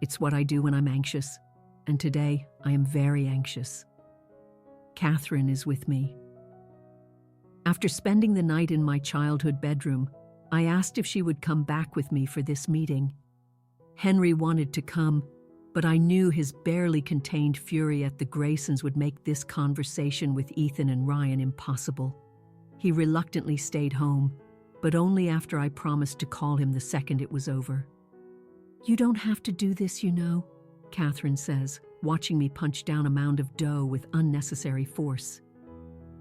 It's what I do when I'm anxious, and today I am very anxious. Catherine is with me. After spending the night in my childhood bedroom, I asked if she would come back with me for this meeting. Henry wanted to come, but I knew his barely contained fury at the Graysons would make this conversation with Ethan and Ryan impossible. He reluctantly stayed home, but only after I promised to call him the second it was over. You don't have to do this, you know, Catherine says, watching me punch down a mound of dough with unnecessary force.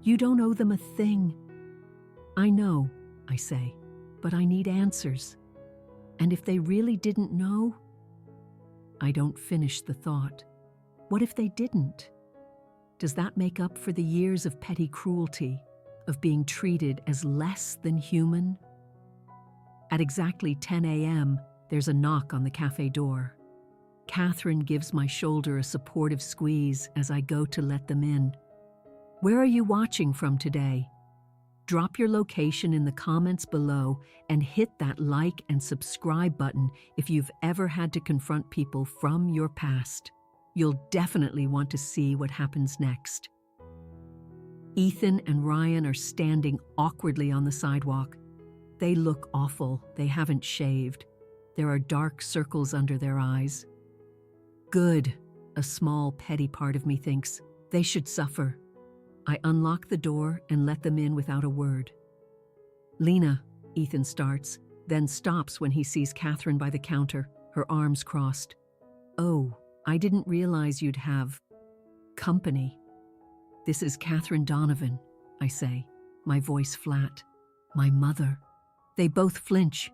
You don't owe them a thing. I know, I say, but I need answers. And if they really didn't know? I don't finish the thought. What if they didn't? Does that make up for the years of petty cruelty, of being treated as less than human? At exactly 10 a.m., there's a knock on the cafe door. Catherine gives my shoulder a supportive squeeze as I go to let them in. Where are you watching from today? Drop your location in the comments below and hit that like and subscribe button if you've ever had to confront people from your past. You'll definitely want to see what happens next. Ethan and Ryan are standing awkwardly on the sidewalk. They look awful. They haven't shaved. There are dark circles under their eyes. Good, a small, petty part of me thinks. They should suffer. I unlock the door and let them in without a word. Lena, Ethan starts, then stops when he sees Catherine by the counter, her arms crossed. Oh, I didn't realize you'd have company. This is Catherine Donovan, I say, my voice flat. My mother. They both flinch.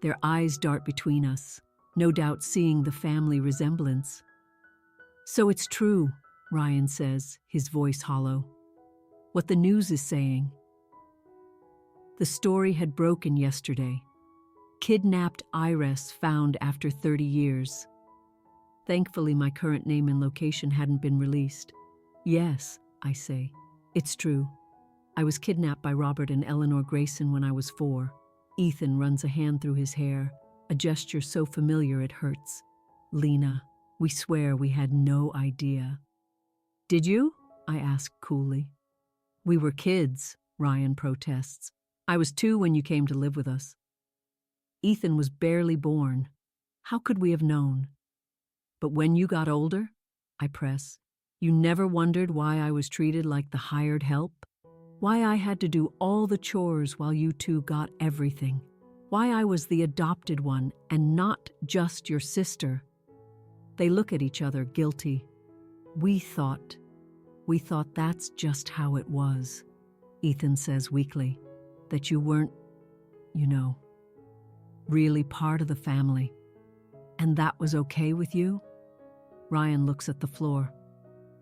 Their eyes dart between us, no doubt seeing the family resemblance. So it's true, Ryan says, his voice hollow. What the news is saying. The story had broken yesterday. Kidnapped Iris found after 30 years. Thankfully, my current name and location hadn't been released. Yes, I say, it's true. I was kidnapped by Robert and Eleanor Grayson when I was 4. Ethan runs a hand through his hair, a gesture so familiar it hurts. Lena, we swear we had no idea. Did you? I ask coolly. We were kids, Ryan protests. I was 2 when you came to live with us. Ethan was barely born. How could we have known? But when you got older, I press, you never wondered why I was treated like the hired help? Why I had to do all the chores while you 2 got everything? Why I was the adopted one and not just your sister? They look at each other, guilty. We thought that's just how it was, Ethan says weakly, that you weren't, really part of the family. And that was okay with you? Ryan looks at the floor.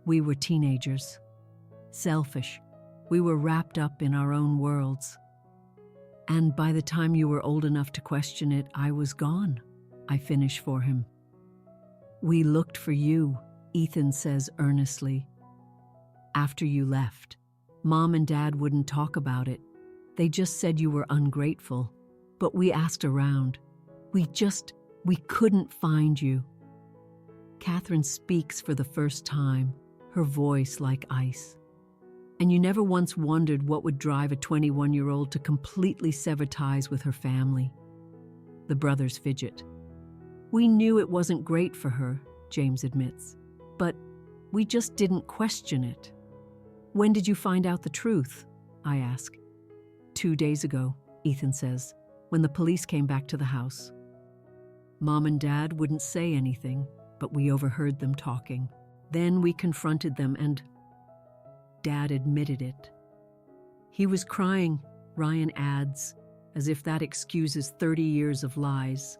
We were teenagers. Selfish. We were wrapped up in our own worlds. And by the time you were old enough to question it, I was gone. I finish for him. We looked for you, Ethan says earnestly. After you left, Mom and Dad wouldn't talk about it. They just said you were ungrateful. But we asked around. We couldn't find you. Catherine speaks for the first time. her voice like ice. And you never once wondered what would drive a 21-year-old to completely sever ties with her family. The brothers fidget. We knew it wasn't great for her, James admits, but we just didn't question it. When did you find out the truth? I ask. 2 days ago, Ethan says, when the police came back to the house. Mom and Dad wouldn't say anything, but we overheard them talking. Then we confronted them and Dad admitted it. He was crying, Ryan adds, as if that excuses 30 years of lies.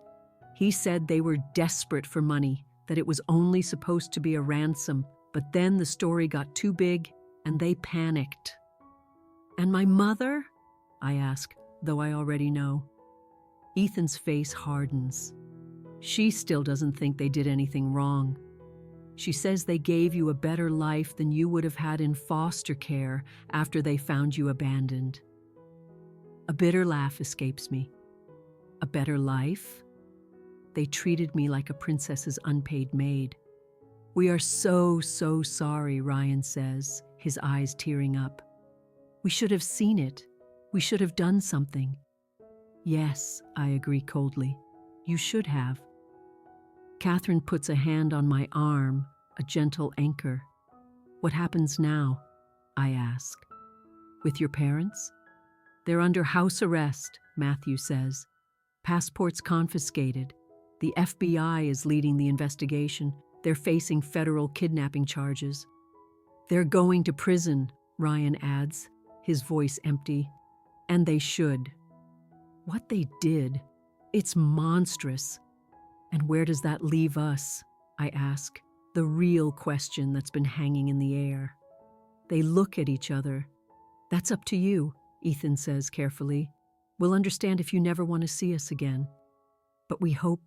He said they were desperate for money, that it was only supposed to be a ransom, but then the story got too big and they panicked. And my mother? I ask, though I already know. Ethan's face hardens. She still doesn't think they did anything wrong. She says they gave you a better life than you would have had in foster care after they found you abandoned. A bitter laugh escapes me. A better life? They treated me like a princess's unpaid maid. We are so sorry, Ryan says, his eyes tearing up. We should have seen it. We should have done something. Yes, I agree coldly. You should have. Catherine puts a hand on my arm, a gentle anchor. What happens now? I ask. With your parents? They're under house arrest, Matthew says. Passports confiscated. The FBI is leading the investigation. They're facing federal kidnapping charges. They're going to prison, Ryan adds, his voice empty. And they should. What they did, it's monstrous. And where does that leave us? I ask, the real question that's been hanging in the air. They look at each other. That's up to you, Ethan says carefully. We'll understand if you never want to see us again. But we hope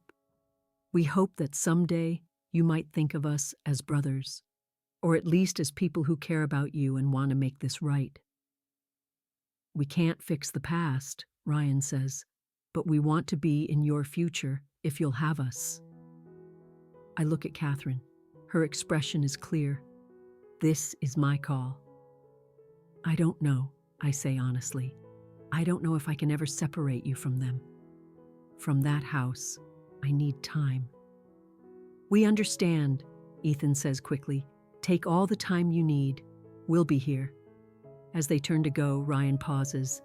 that someday you might think of us as brothers, or at least as people who care about you and want to make this right. We can't fix the past, Ryan says, but we want to be in your future if you'll have us. I look at Catherine. Her expression is clear. This is my call. I don't know, I say honestly. I don't know if I can ever separate you from them. From that house, I need time. We understand, Ethan says quickly. Take all the time you need. We'll be here. As they turn to go, Ryan pauses.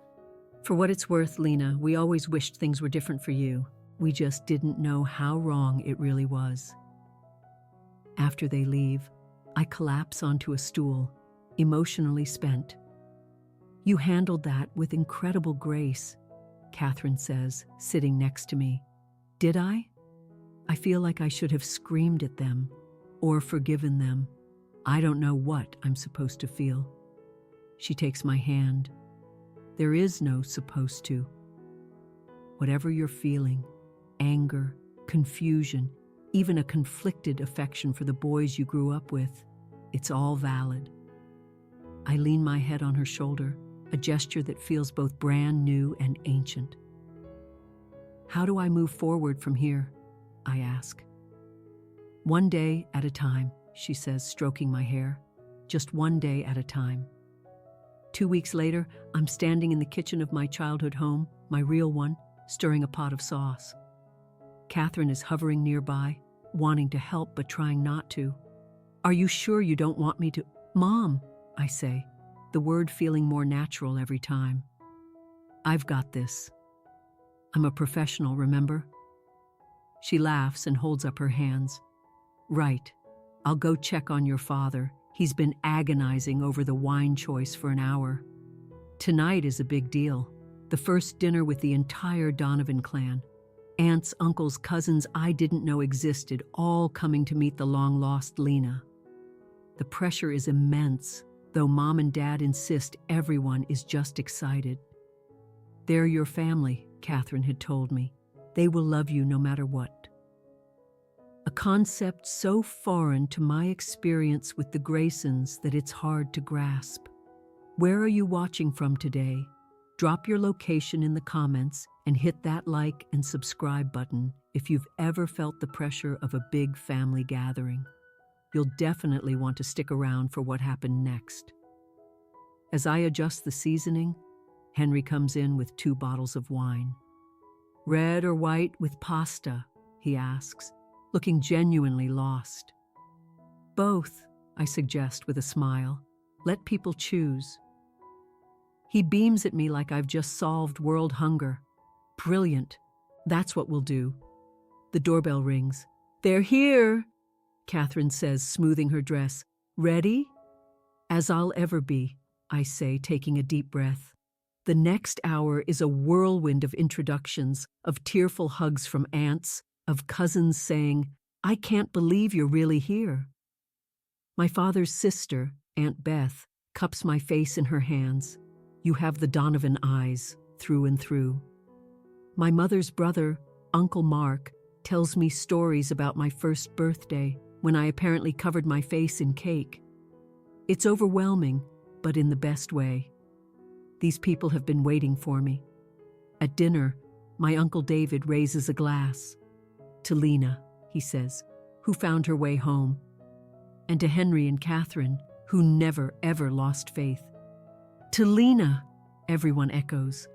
For what it's worth, Lena, we always wished things were different for you. We just didn't know how wrong it really was. After they leave, I collapse onto a stool, emotionally spent. You handled that with incredible grace, Catherine says, sitting next to me. Did I? I feel like I should have screamed at them or forgiven them. I don't know what I'm supposed to feel. She takes my hand. There is no supposed to. Whatever you're feeling, anger, confusion, even a conflicted affection for the boys you grew up with, it's all valid. I lean my head on her shoulder, a gesture that feels both brand new and ancient. How do I move forward from here? I ask. One day at a time, she says, stroking my hair. Just one day at a time. 2 weeks later, I'm standing in the kitchen of my childhood home, my real one, stirring a pot of sauce. Catherine is hovering nearby, wanting to help but trying not to. Are you sure you don't want me to? Mom, I say, the word feeling more natural every time. I've got this. I'm a professional, remember? She laughs and holds up her hands. Right. I'll go check on your father. He's been agonizing over the wine choice for an hour. Tonight is a big deal. The first dinner with the entire Donovan clan. Aunts, uncles, cousins I didn't know existed, all coming to meet the long-lost Lena. The pressure is immense, though Mom and Dad insist everyone is just excited. They're your family, Catherine had told me. They will love you no matter what. A concept so foreign to my experience with the Graysons that it's hard to grasp. Where are you watching from today? Drop your location in the comments and hit that like and subscribe button if you've ever felt the pressure of a big family gathering. You'll definitely want to stick around for what happened next. As I adjust the seasoning, Henry comes in with 2 bottles of wine. "Red or white with pasta?" he asks, looking genuinely lost. "Both," I suggest with a smile. "Let people choose." He beams at me like I've just solved world hunger. "Brilliant. That's what we'll do." The doorbell rings. "They're here," Catherine says, smoothing her dress. "Ready?" "As I'll ever be," I say, taking a deep breath. The next hour is a whirlwind of introductions, of tearful hugs from aunts, of cousins saying, "I can't believe you're really here." My father's sister, Aunt Beth, cups my face in her hands. "You have the Donovan eyes, through and through." My mother's brother, Uncle Mark, tells me stories about my first birthday, when I apparently covered my face in cake. It's overwhelming, but in the best way. These people have been waiting for me. At dinner, my Uncle David raises a glass. "To Lena," he says, "who found her way home. And to Henry and Catherine, who never, ever lost faith." "To Lena," everyone echoes.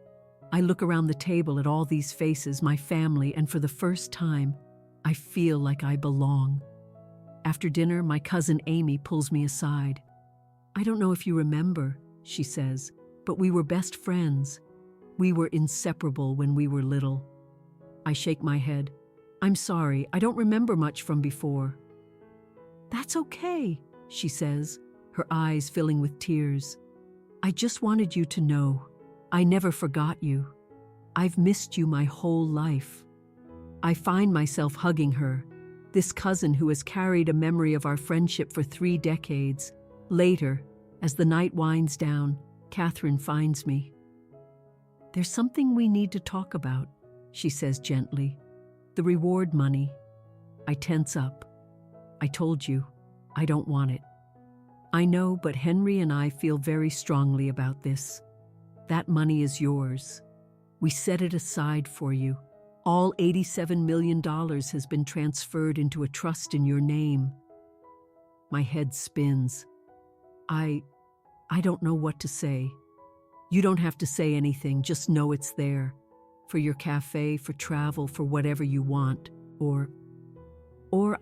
I look around the table at all these faces, my family, and for the first time, I feel like I belong. After dinner, my cousin Amy pulls me aside. "I don't know if you remember," she says, "but we were best friends. We were inseparable when we were little." I shake my head. "I'm sorry, I don't remember much from before." "That's okay," she says, her eyes filling with tears. "I just wanted you to know. I never forgot you. I've missed you my whole life." I find myself hugging her, this cousin who has carried a memory of our friendship for 3 decades. Later, as the night winds down, Catherine finds me. "There's something we need to talk about," she says gently. "The reward money." I tense up. "I told you, I don't want it." "I know, but Henry and I feel very strongly about this. That money is yours. We set it aside for you. All $87 million has been transferred into a trust in your name." My head spins. I don't know what to say. "You don't have to say anything, just know it's there. For your cafe, for travel, for whatever you want. Or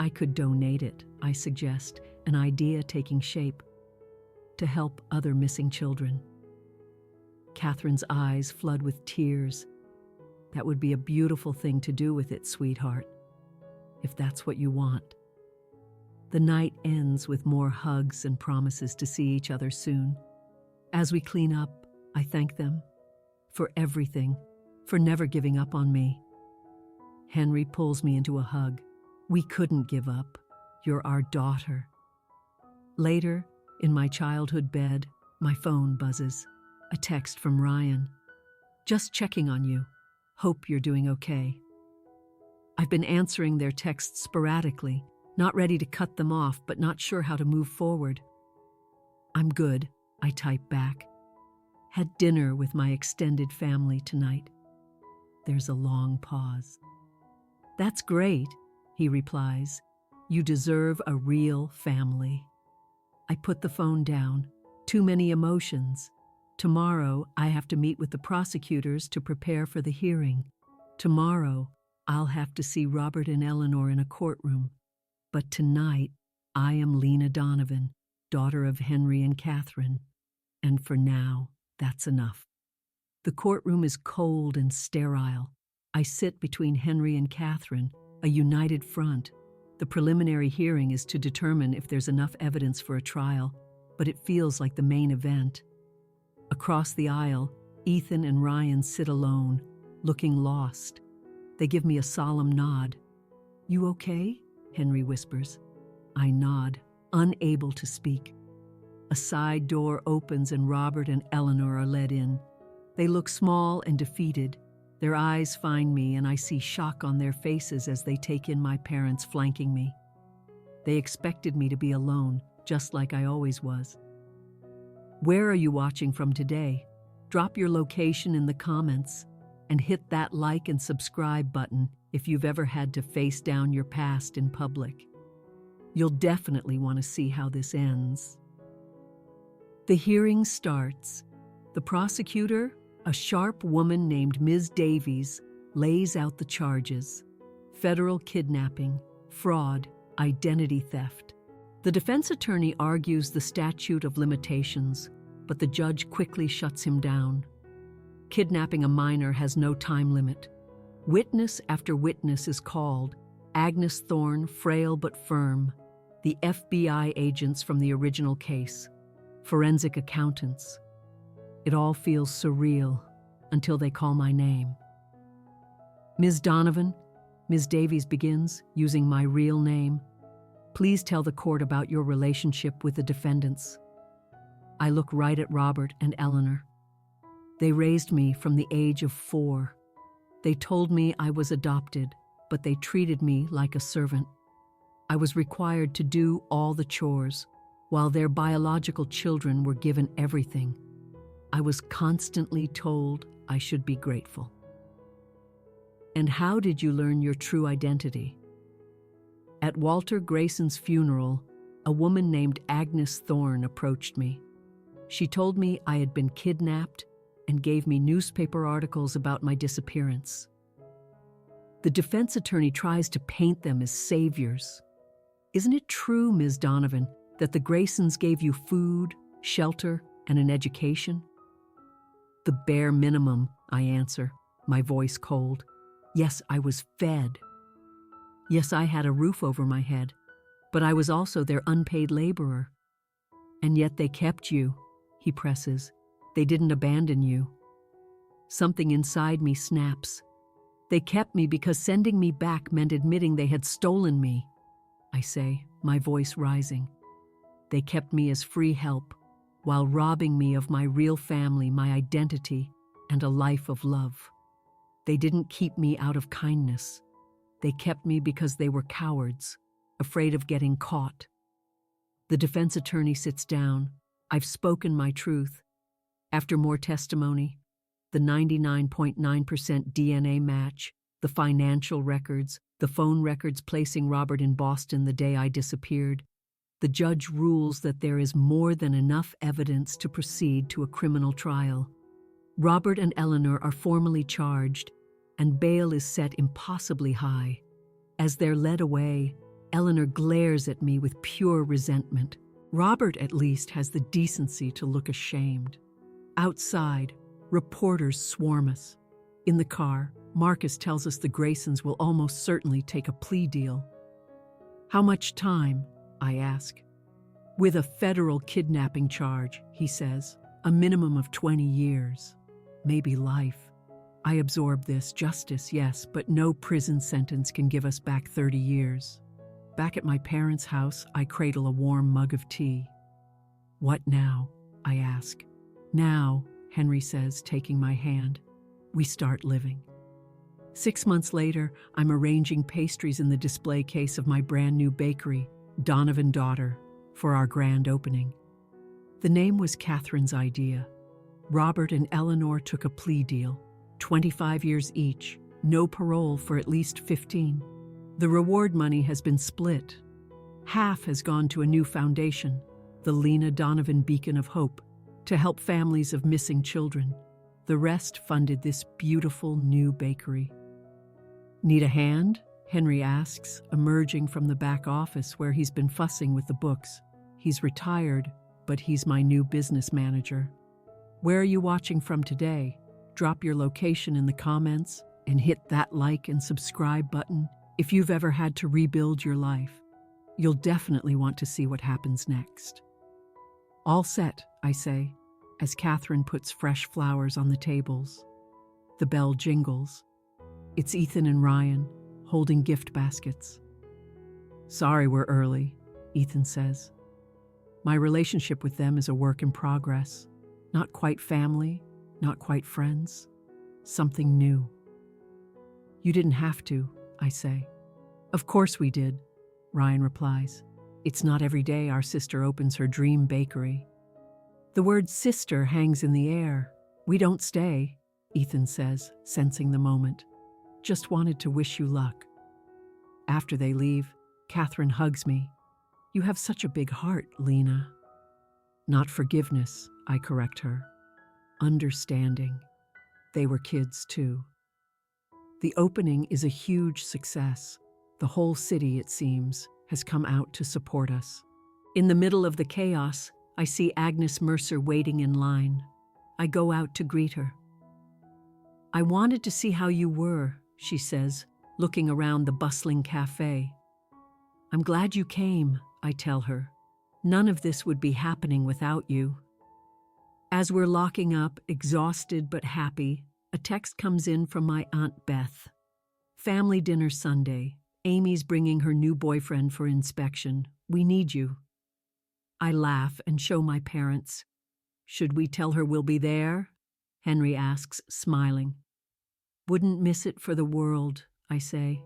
I could donate it," I suggest, an idea taking shape. "To help other missing children." Catherine's eyes flood with tears. "That would be a beautiful thing to do with it, sweetheart. If that's what you want." The night ends with more hugs and promises to see each other soon. As we clean up, I thank them for everything, for never giving up on me. Henry pulls me into a hug. "We couldn't give up. You're our daughter." Later, in my childhood bed, my phone buzzes. A text from Ryan. "Just checking on you. Hope you're doing okay." I've been answering their texts sporadically, not ready to cut them off, but not sure how to move forward. "I'm good," I type back. "Had dinner with my extended family tonight." There's a long pause. "That's great," he replies. "You deserve a real family." I put the phone down. Too many emotions. Tomorrow, I have to meet with the prosecutors to prepare for the hearing. Tomorrow, I'll have to see Robert and Eleanor in a courtroom. But tonight, I am Lena Donovan, daughter of Henry and Catherine. And for now, that's enough. The courtroom is cold and sterile. I sit between Henry and Catherine, a united front. The preliminary hearing is to determine if there's enough evidence for a trial, but it feels like the main event. Across the aisle, Ethan and Ryan sit alone, looking lost. They give me a solemn nod. "You okay?" Henry whispers. I nod, unable to speak. A side door opens and Robert and Eleanor are led in. They look small and defeated. Their eyes find me and I see shock on their faces as they take in my parents flanking me. They expected me to be alone, just like I always was. Where are you watching from today? Drop your location in the comments and hit that like and subscribe button if you've ever had to face down your past in public. You'll definitely want to see how this ends. The hearing starts. The prosecutor, a sharp woman named Ms. Davies, lays out the charges: federal kidnapping, fraud, identity theft. The defense attorney argues the statute of limitations, but the judge quickly shuts him down. Kidnapping a minor has no time limit. Witness after witness is called: Agnes Thorne, frail but firm, the FBI agents from the original case, forensic accountants. It all feels surreal until they call my name. Ms. Donovan, Ms. Davies begins, using my real name. Please tell the court about your relationship with the defendants. I look right at Robert and Eleanor. They raised me from the age of 4. They told me I was adopted, but they treated me like a servant. I was required to do all the chores, while their biological children were given everything. I was constantly told I should be grateful. And how did you learn your true identity? At Walter Grayson's funeral, a woman named Agnes Thorne approached me. She told me I had been kidnapped and gave me newspaper articles about my disappearance. The defense attorney tries to paint them as saviors. Isn't it true, Ms. Donovan, that the Graysons gave you food, shelter, and an education? The bare minimum, I answer, my voice cold. Yes, I was fed. Yes, I had a roof over my head, but I was also their unpaid laborer. And yet they kept you, he presses. They didn't abandon you. Something inside me snaps. They kept me because sending me back meant admitting they had stolen me, I say, my voice rising. They kept me as free help, while robbing me of my real family, my identity, and a life of love. They didn't keep me out of kindness. They kept me because they were cowards, afraid of getting caught. The defense attorney sits down. I've spoken my truth. After more testimony, the 99.9% DNA match, the financial records, the phone records placing Robert in Boston the day I disappeared, the judge rules that there is more than enough evidence to proceed to a criminal trial. Robert and Eleanor are formally charged, and bail is set impossibly high. As they're led away, Eleanor glares at me with pure resentment. Robert, at least, has the decency to look ashamed. Outside, reporters swarm us. In the car, Marcus tells us the Graysons will almost certainly take a plea deal. How much time? I ask. With a federal kidnapping charge, he says, a minimum of 20 years, maybe life. I absorb this. Justice, yes, but no prison sentence can give us back 30 years. Back at my parents' house, I cradle a warm mug of tea. What now? I ask. Now, Henry says, taking my hand, we start living. 6 months later, I'm arranging pastries in the display case of my brand new bakery, Donovan Daughter, for our grand opening. The name was Catherine's idea. Robert and Eleanor took a plea deal, 25 years each, no parole for at least 15. The reward money has been split. Half has gone to a new foundation, the Lena Donovan Beacon of Hope, to help families of missing children. The rest funded this beautiful new bakery. Need a hand? Henry asks, emerging from the back office where he's been fussing with the books. He's retired, but he's my new business manager. Where are you watching from today? Drop your location in the comments and hit that like and subscribe button if you've ever had to rebuild your life. You'll definitely want to see what happens next. All set, I say, as Catherine puts fresh flowers on the tables. The bell jingles. It's Ethan and Ryan, holding gift baskets. Sorry we're early, Ethan says. My relationship with them is a work in progress. Not quite family, not quite friends. Something new. You didn't have to, I say. Of course we did, Ryan replies. It's not every day our sister opens her dream bakery. The word sister hangs in the air. We don't stay, Ethan says, sensing the moment. Just wanted to wish you luck. After they leave, Catherine hugs me. You have such a big heart, Lena. Not forgiveness, I correct her. Understanding. They were kids too. The opening is a huge success. The whole city, it seems, has come out to support us. In the middle of the chaos, I see Agnes Mercer waiting in line. I go out to greet her. I wanted to see how you were, she says, looking around the bustling cafe. I'm glad you came, I tell her. None of this would be happening without you. As we're locking up, exhausted but happy, a text comes in from my Aunt Beth. Family dinner Sunday. Amy's bringing her new boyfriend for inspection. We need you. I laugh and show my parents. Should we tell her we'll be there? Henry asks, smiling. Wouldn't miss it for the world, I say.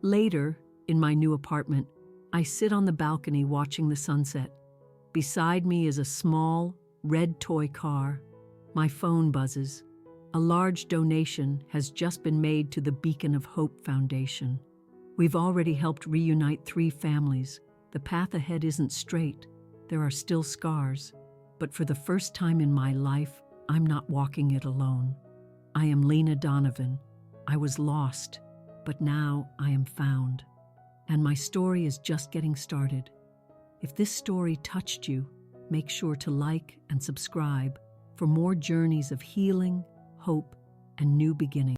Later, in my new apartment, I sit on the balcony watching the sunset. Beside me is a small, red toy car. My phone buzzes. A large donation has just been made to the Beacon of Hope Foundation. We've already helped reunite 3 families. The path ahead isn't straight. There are still scars. But for the first time in my life, I'm not walking it alone. I am Lena Donovan. I was lost, but now I am found. And my story is just getting started. If this story touched you, make sure to like and subscribe for more journeys of healing, hope, and new beginnings.